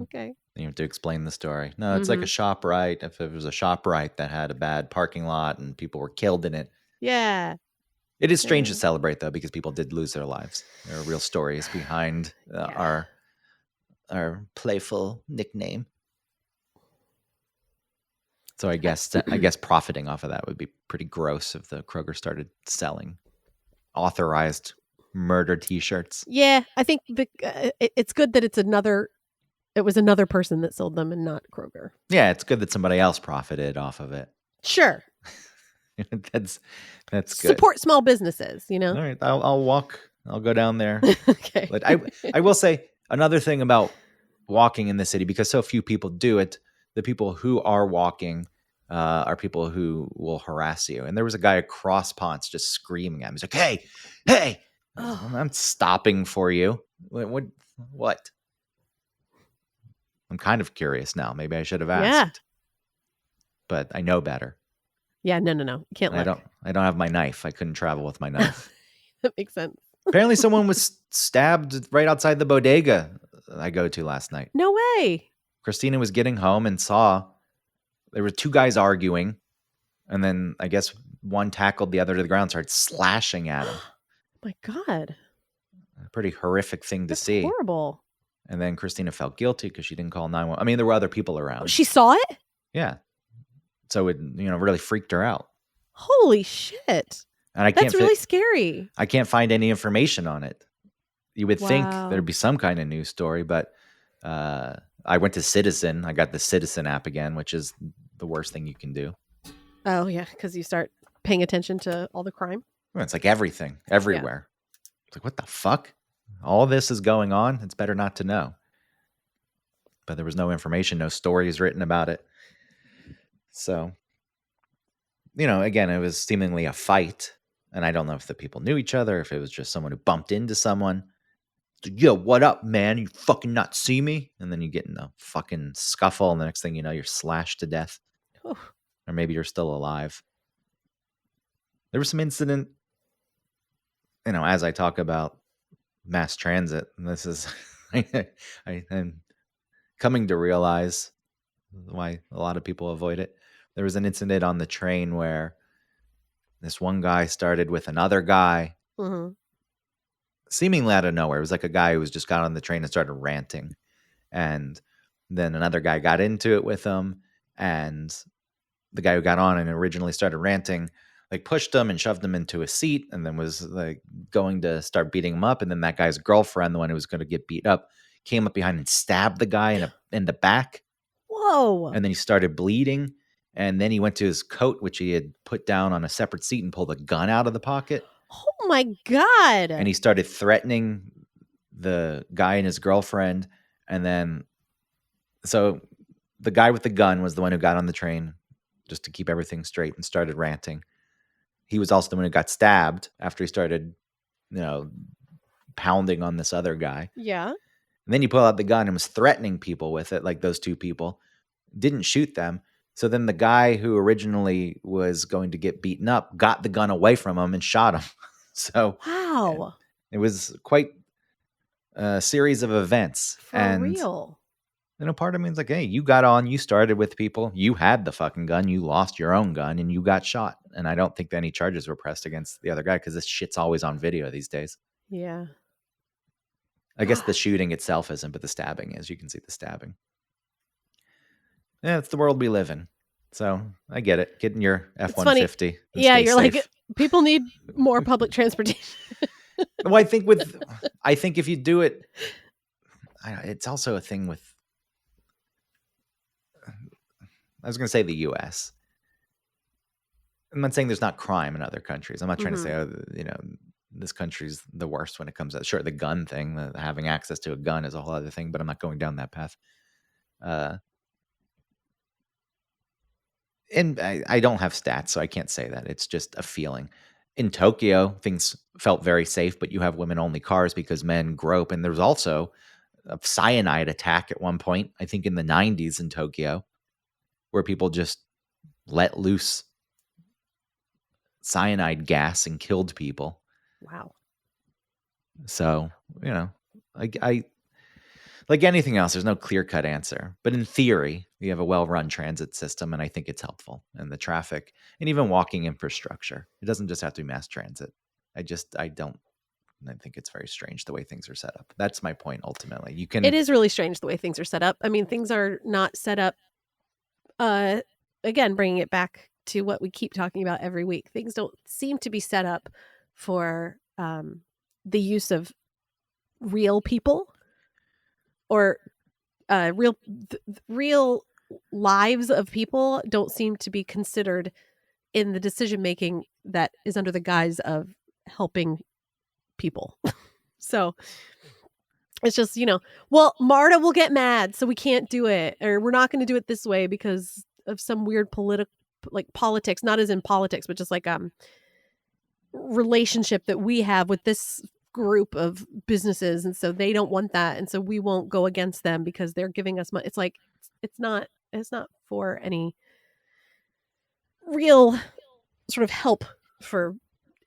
Okay. You have to explain the story. No, it's like a ShopRite. If it was a ShopRite that had a bad parking lot and people were killed in it. Yeah. It is strange to celebrate, though, because people did lose their lives. There are real stories behind our playful nickname. So I guess profiting off of that would be pretty gross if the Kroger started selling authorized murder T-shirts. Yeah, I think it's good that it was another person that sold them and not Kroger. Yeah, it's good that somebody else profited off of it. Sure. That's good. Support small businesses, you know? All right, I'll walk. I'll go down there. Okay. But I will say another thing about walking in the city, because so few people do it, the people who are walking are people who will harass you. And there was a guy across Ponce just screaming at me. He's like, hey, I'm stopping for you. What? I'm kind of curious now. Maybe I should have asked. Yeah. But I know better. Yeah, no. You can't look. I don't have my knife. I couldn't travel with my knife. That makes sense. Apparently someone was stabbed right outside the bodega I go to last night. No way. Christina was getting home and saw there were two guys arguing. And then I guess one tackled the other to the ground, started slashing at him. My God. A pretty horrific thing to see. Horrible. And then Christina felt guilty because she didn't call 911. I mean, there were other people around. She saw it? Yeah. So it, really freaked her out. Holy shit. And that's really scary. I can't find any information on it. You would think there'd be some kind of news story, but I went to Citizen. I got the Citizen app again, which is the worst thing you can do. Oh, yeah, because you start paying attention to all the crime. Well, it's like everything, everywhere. Yeah. It's like, what the fuck? All this is going on. It's better not to know. But there was no information, no stories written about it. So, again, it was seemingly a fight. And I don't know if the people knew each other, if it was just someone who bumped into someone. So, yo, what up, man? You fucking not see me? And then you get in a fucking scuffle. And the next thing you know, you're slashed to death. Oh. Or maybe you're still alive. There was some incident, as I talk about mass transit, and this is, I'm coming to realize why a lot of people avoid it. There was an incident on the train where this one guy started with another guy, seemingly out of nowhere. It was like a guy who just got on the train and started ranting. And then another guy got into it with him, and the guy who got on and originally started ranting pushed him and shoved him into a seat, and then was going to start beating him up. And then that guy's girlfriend, the one who was going to get beat up, came up behind and stabbed the guy in the back. Whoa. And then he started bleeding. And then he went to his coat, which he had put down on a separate seat, and pulled a gun out of the pocket. Oh my God. And he started threatening the guy and his girlfriend. And then, so the guy with the gun was the one who got on the train, just to keep everything straight, and started ranting. He was also the one who got stabbed after he started, pounding on this other guy. Yeah. And then he pulled out the gun and was threatening people with it, like those two people. Didn't shoot them, So then the guy who originally was going to get beaten up got the gun away from him and shot him. So Wow. it was quite a series of events. For real. Part of me is like, hey, you got on, you started with people, you had the fucking gun, you lost your own gun, and you got shot. And I don't think any charges were pressed against the other guy because this shit's always on video these days. Yeah. I guess the shooting itself isn't, but the stabbing is. You can see the stabbing. Yeah, it's the world we live in. So I get it. Get in your F-150. Yeah, you're safe. like, people need more public transportation. Well, I think if you do it, it's also a thing with, I was going to say the U.S. I'm not saying there's not crime in other countries. I'm not trying to say, this country's the worst when it comes to, sure, the gun thing, having access to a gun is a whole other thing, but I'm not going down that path. And I don't have stats, so I can't say that. It's just a feeling. In Tokyo, things felt very safe, but you have women-only cars because men grope. And there's also a cyanide attack at one point, I think in the 90s in Tokyo, where people just let loose cyanide gas and killed people. Wow. So, I like anything else, there's no clear-cut answer. But in theory, you have a well-run transit system, and I think it's helpful. And the traffic, and even walking infrastructure. It doesn't just have to be mass transit. I think it's very strange the way things are set up. That's my point, ultimately. It is really strange the way things are set up. I mean, things are not set up, again, bringing it back to what we keep talking about every week. Things don't seem to be set up for the use of real people. Or real lives of people don't seem to be considered in the decision making that is under the guise of helping people. So it's just, well, Marta will get mad, so we can't do it, or we're not going to do it this way because of some weird politics, not as in politics, but just like relationship that we have with this group of businesses, and so they don't want that, and so we won't go against them because they're giving us money. It's like it's not for any real sort of help for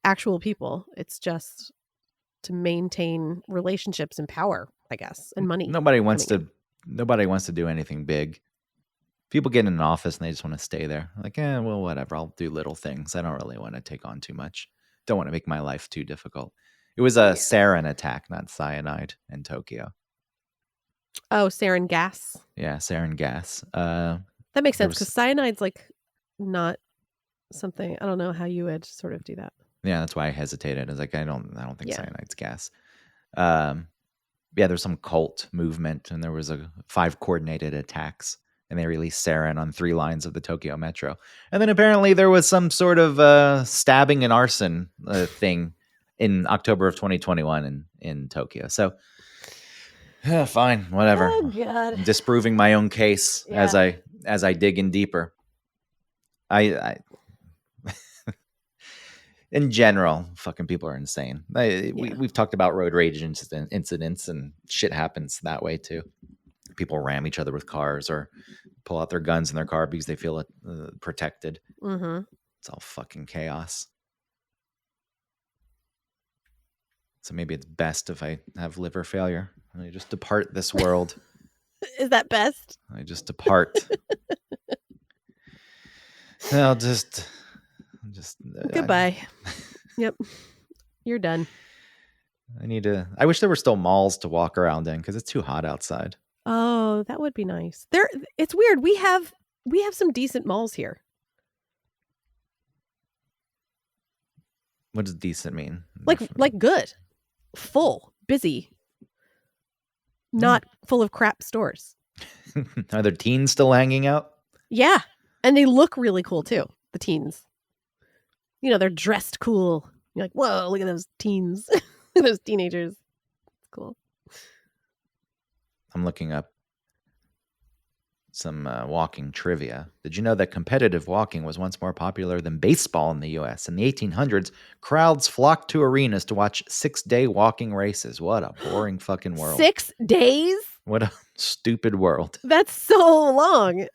actual people. It's just to maintain relationships and power, I guess, and money. Nobody wants to do anything big. People get in an office and they just want to stay there. Like, well, whatever. I'll do little things. I don't really want to take on too much. Don't want to make my life too difficult. It was a sarin attack, not cyanide, in Tokyo. Oh, sarin gas. Yeah, sarin gas. That makes sense because cyanide's like not something. I don't know how you would sort of do that. Yeah, that's why I hesitated. I was like, I don't think cyanide's gas. There's some cult movement, and there was 5 coordinated attacks, and they released sarin on 3 lines of the Tokyo metro. And then apparently there was some sort of stabbing and arson thing in October of 2021 in Tokyo. So, fine, whatever. Oh God. I'm disproving my own case as I dig in deeper. I in general, fucking people are insane. We've talked about road rage incidents, and shit happens that way too. People ram each other with cars or pull out their guns in their car because they feel protected. Mm-hmm. It's all fucking chaos. So maybe it's best if I have liver failure. I just depart this world. Is that best? I just depart. I'll just goodbye. Yep. You're done. I wish there were still malls to walk around in because it's too hot outside. Oh, that would be nice. It's weird. We have some decent malls here. What does decent mean? Like good. Full, busy. Not full of crap stores. Are there teens still hanging out? Yeah. And they look really cool too, the teens. They're dressed cool. You're like, whoa, look at those teens. Look at those teenagers. It's cool. I'm looking up some walking trivia. Did you know that competitive walking was once more popular than baseball in the U.S.? In the 1800s, crowds flocked to arenas to watch 6-day walking races. What a boring fucking world. 6 days? What a stupid world. That's so long.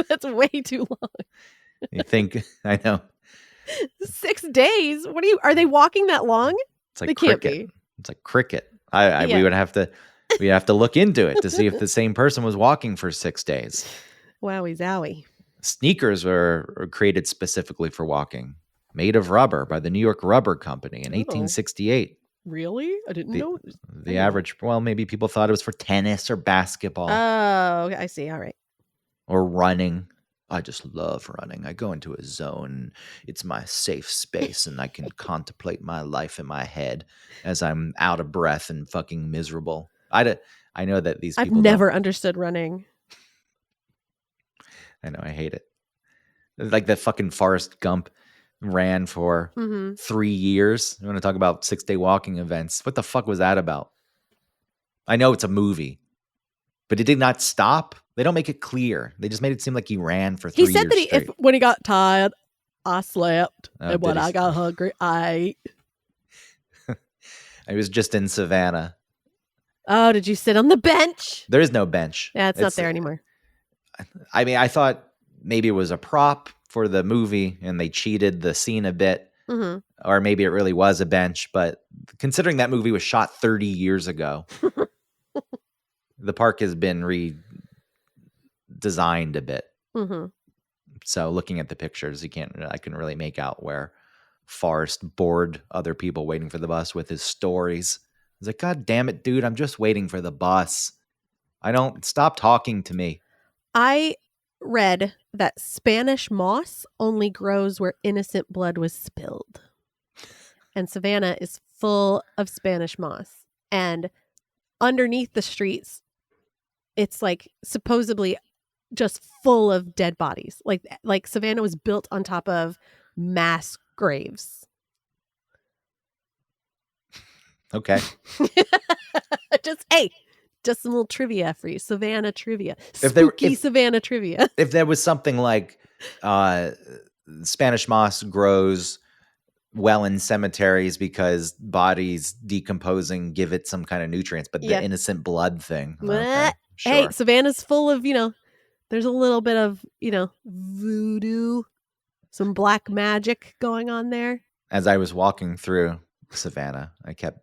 That's way too long. You think, I know. 6 days? Are they walking that long? It's like They cricket. can't be. It's like cricket. Yeah. We would have to look into it to see if the same person was walking for 6 days. Wowie zowie. Sneakers were created specifically for walking, made of rubber by the New York Rubber Company in 1868. Really? I didn't know. The average, well, maybe people thought it was for tennis or basketball. Oh, okay, I see. All right. Or running. I just love running. I go into a zone. It's my safe space, and I can contemplate my life in my head as I'm out of breath and fucking miserable. I know that these people I've never understood running. I know, I hate it. Like that fucking Forrest Gump ran for 3 years. You want to talk about 6-day walking events? What the fuck was that about? I know it's a movie, but it did not stop. They don't make it clear. They just made it seem like he ran for 3 years. He said that when he got tired, I slept, and when I got hungry, I ate. I was just in Savannah. Oh, did you sit on the bench? There is no bench. Yeah, it's not there anymore. I mean, I thought maybe it was a prop for the movie and they cheated the scene a bit. Or maybe it really was a bench. But considering that movie was shot 30 years ago, the park has been redesigned a bit. So looking at the pictures, I couldn't really make out where Forrest bored other people waiting for the bus with his stories. I was like, God damn it, dude, I'm just waiting for the bus. Stop talking to me. I read that Spanish moss only grows where innocent blood was spilled. And Savannah is full of Spanish moss. And underneath the streets, it's like supposedly just full of dead bodies. Like Savannah was built on top of mass graves. Okay. Just some little trivia for you. Savannah trivia. Spooky Savannah trivia. If there was something like Spanish moss grows well in cemeteries because bodies decomposing give it some kind of nutrients, but the innocent blood thing. Okay, sure. Hey, Savannah's full of, there's a little bit of, voodoo, some black magic going on there. As I was walking through Savannah, I kept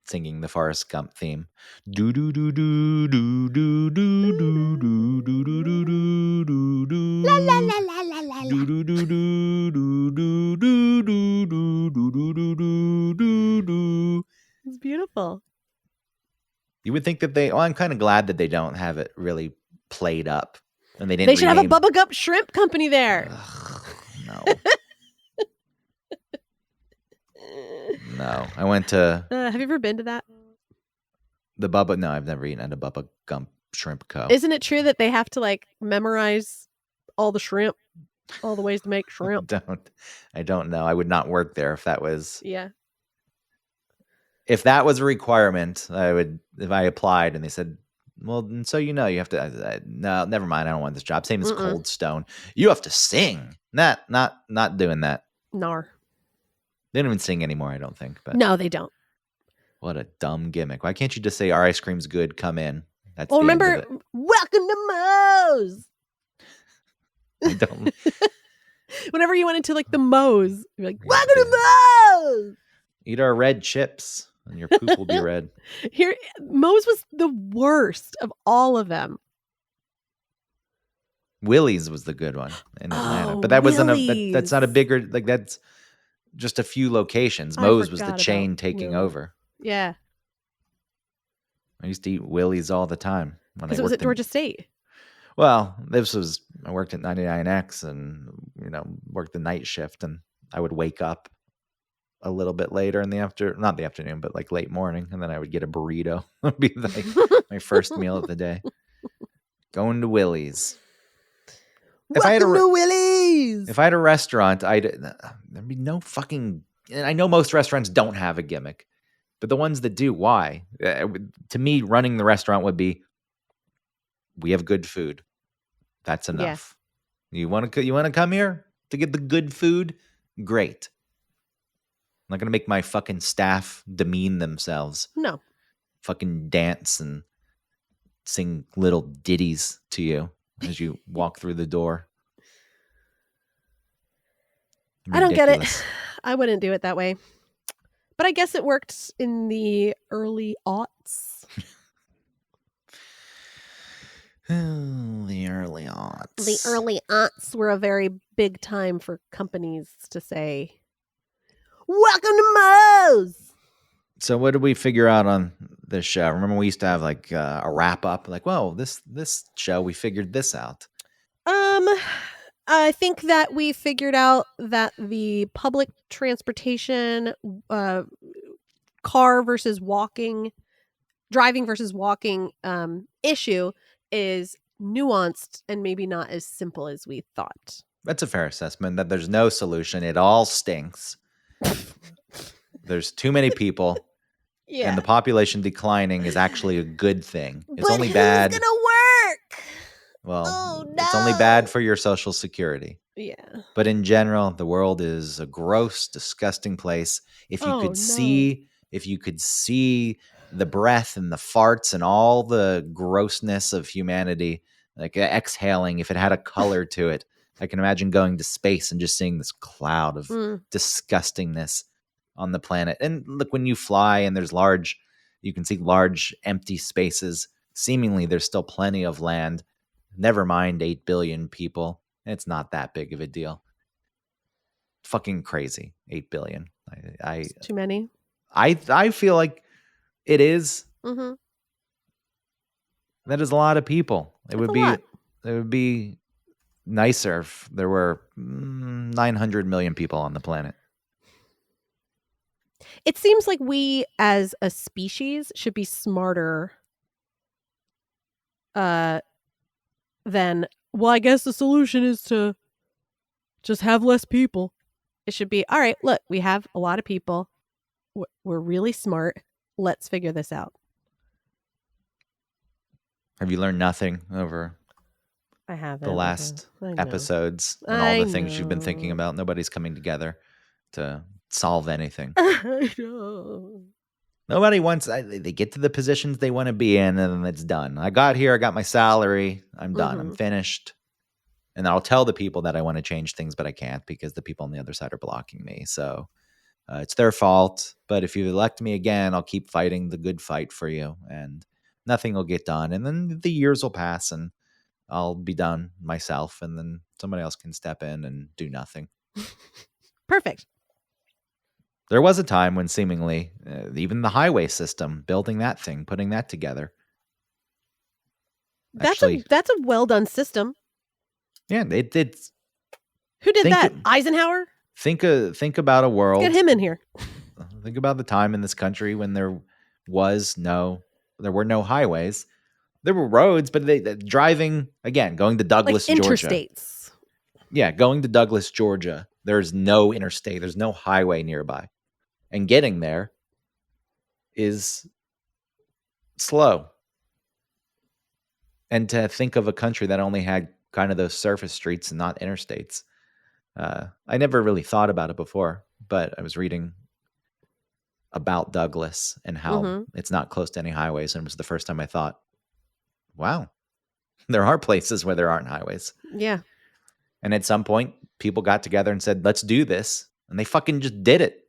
singing the Forrest Gump theme. Do do do do do do do do do do do do do do. La la la la la la. Do do do do do do do do do do do do do. It's beautiful. You would think that I'm kind of glad that they don't have it really played up, and they didn't. They should have a Bubba Gump Shrimp Company there. Ugh, no. No, I went to. Have you ever been to that? The Bubba? No, I've never eaten at a Bubba Gump Shrimp Co. Isn't it true that they have to memorize all the shrimp, all the ways to make shrimp? I don't know. I would not work there if that was. Yeah. If that was a requirement, I would. If I applied and they said, "Well, so you have to," no, never mind. I don't want this job. Same as Cold Stone. You have to sing. Not doing that. Nar. They don't even sing anymore, I don't think. But no, they don't. What a dumb gimmick. Why can't you just say, our ice cream's good, come in? That's remember, welcome to Moe's. I don't. Whenever you went into the Moe's, you're like, welcome to Moe's. Eat our red chips and your poop will be red. Here, Moe's was the worst of all of them. Willie's was the good one in Atlanta. But that wasn't that's not a bigger, that's just a few locations. Moe's was the chain taking over. Yeah. I used to eat Willie's all the time. Because it was at Georgia State. Well, I worked at 99X and, worked the night shift, and I would wake up a little bit later in the not the afternoon, but late morning. And then I would get a burrito. It'd be my first meal of the day. Going to Willie's. If I had a restaurant, there'd be no fucking. And I know most restaurants don't have a gimmick, but the ones that do, why? To me, running the restaurant would be, we have good food. That's enough. Yeah. You want to come here to get the good food? Great. I'm not gonna make my fucking staff demean themselves. No. Fucking dance and sing little ditties to you as you walk through the door. Ridiculous. I don't get it. Ridiculous. I wouldn't do it that way. But I guess it worked in the early aughts. The early aughts. The early aughts were a very big time for companies to say, "Welcome to Moe's." So what did we figure out on this show? Remember we used to have like a wrap up, like, whoa, this show, we figured this out. I think that we figured out that the public transportation, car versus walking, driving versus walking issue is nuanced and maybe not as simple as we thought. That's a fair assessment, that there's no solution. It all stinks. There's too many people. Yeah. And the population declining is actually a good thing. It's but only bad. Who's gonna work? Well, It's only bad for your Social Security. Yeah. But in general, the world is a gross, disgusting place. If you could see the breath and the farts and all the grossness of humanity, like exhaling, if it had a color to it, I can imagine going to space and just seeing this cloud of disgustingness on the planet. And look, when you fly and you can see large empty spaces, seemingly there's still plenty of land. Never mind 8 billion people. It's not that big of a deal. Fucking crazy. 8 billion. It's too many. I feel like it is. Mm-hmm. That is a lot of people. It would be nicer if there were 900 million people on the planet. It seems like we as a species should be smarter than, well, I guess the solution is to just have less people. It should be, all right, look, we have a lot of people. We're really smart. Let's figure this out. Have you learned nothing over I haven't. The last episodes and all the things you've been thinking about? Nobody's coming together to solve anything. I know. Nobody wants, they get to the positions they want to be in, and then it's done. I got here, I got my salary, I'm done, I'm finished. And I'll tell the people that I want to change things, but I can't because the people on the other side are blocking me. So it's their fault. But if you elect me again, I'll keep fighting the good fight for you, and nothing will get done. And then the years will pass, and I'll be done myself, and then somebody else can step in and do nothing. Perfect. There was a time when seemingly even the highway system, building that thing, putting that together. That's a well done system. Yeah, it did. Who did that? Eisenhower? Think about a world. Let's get him in here. Think about the time in this country when there were no highways. There were roads, but driving, again, going to Douglas, like Georgia. Interstates. Yeah, going to Douglas, Georgia. There's no interstate. There's no highway nearby. And getting there is slow. And to think of a country that only had kind of those surface streets and not interstates. I never really thought about it before, but I was reading about Douglas and how it's not close to any highways. And it was the first time I thought, wow, there are places where there aren't highways. Yeah. And at some point, people got together and said, let's do this. And they fucking just did it.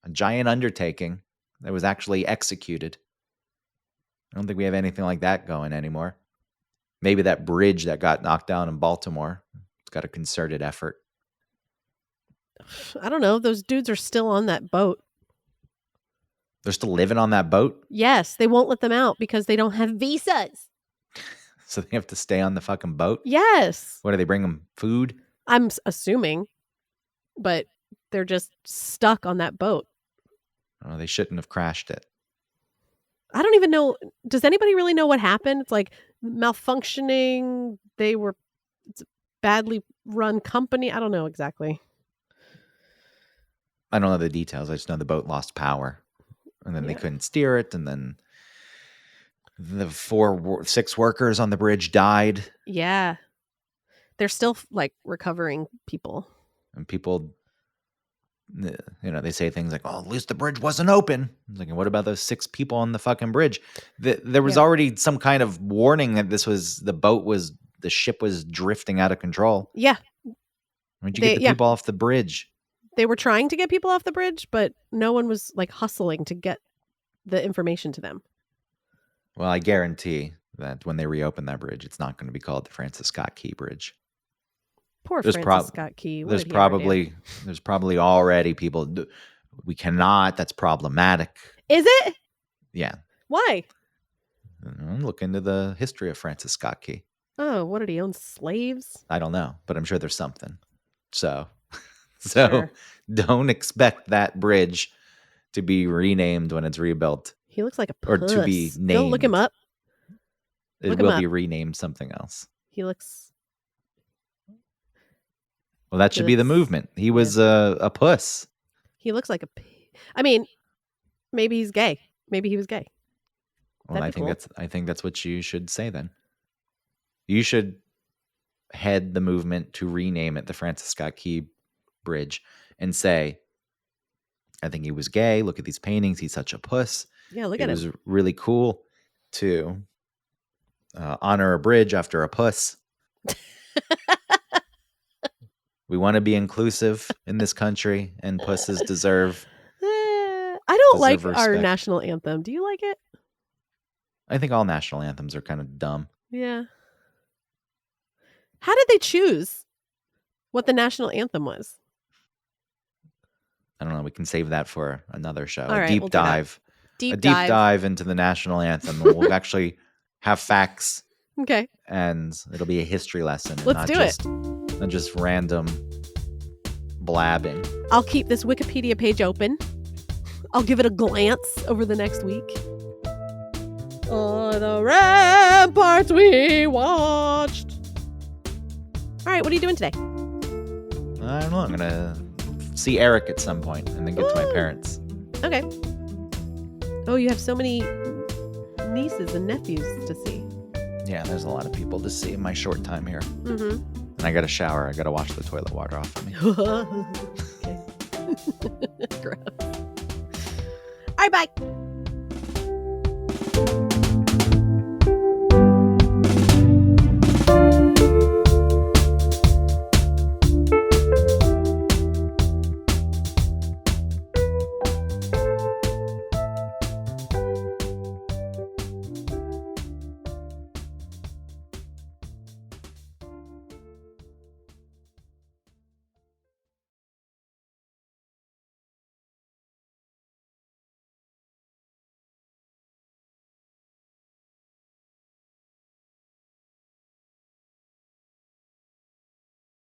A giant undertaking that was actually executed. I don't think we have anything like that going anymore. Maybe that bridge that got knocked down in Baltimore. It's got a concerted effort. I don't know. Those dudes are still on that boat. They're still living on that boat? Yes. They won't let them out because they don't have visas. So they have to stay on the fucking boat? Yes. What, do they bring them food? I'm assuming. But they're just stuck on that boat. Oh, they shouldn't have crashed it. I don't even know. Does anybody really know what happened? It's like malfunctioning. It's a badly run company. I don't know exactly. I don't know the details. I just know the boat lost power. And then they couldn't steer it. And then the 6 workers on the bridge died. they say things like, "Oh, at least the bridge wasn't open." I was like, what about those 6 people on the fucking bridge? There was already some kind of warning that the ship was drifting out of control. Yeah. Where'd you get the people off the bridge? They were trying to get people off the bridge, but no one was like hustling to get the information to them. Well, I guarantee that when they reopen that bridge, it's not going to be called the Francis Scott Key Bridge. Poor Francis Scott Key. There's probably already people. We cannot. That's problematic. Is it? Yeah. Why? Look into the history of Francis Scott Key. Oh, what did he own? Slaves? I don't know, but I'm sure there's something. So Sure. Don't expect that bridge to be renamed when it's rebuilt. He looks like a puss. Or to be named. Go look him up. It will be renamed something else. He looks... Well, that should be the movement. He was a puss. He looks like a... I mean, maybe he's gay. Maybe he was gay. Well, I think that's what you should say then. You should head the movement to rename it the Francis Scott Key Bridge and say, I think he was gay. Look at these paintings. He's such a puss. Yeah, look at him. It was really cool to honor a bridge after a puss. We want to be inclusive in this country, and pusses deserve. I don't like respect. Our national anthem. Do you like it? I think all national anthems are kind of dumb. Yeah. How did they choose what the national anthem was? I don't know. We can save that for another show. All right, deep we'll dive. A deep dive into the national anthem. We'll actually have facts. Okay. And it'll be a history lesson. Let's do it. Not just random blabbing. I'll keep this Wikipedia page open. I'll give it a glance over the next week. On the ramparts we watched. All right, what are you doing today? I don't know. I'm going to see Eric at some point and then get to my parents. Okay. Oh, you have so many nieces and nephews to see. Yeah, there's a lot of people to see in my short time here. Mm-hmm. And I got to shower. I got to wash the toilet water off of me. Okay. Gross. All right, bye.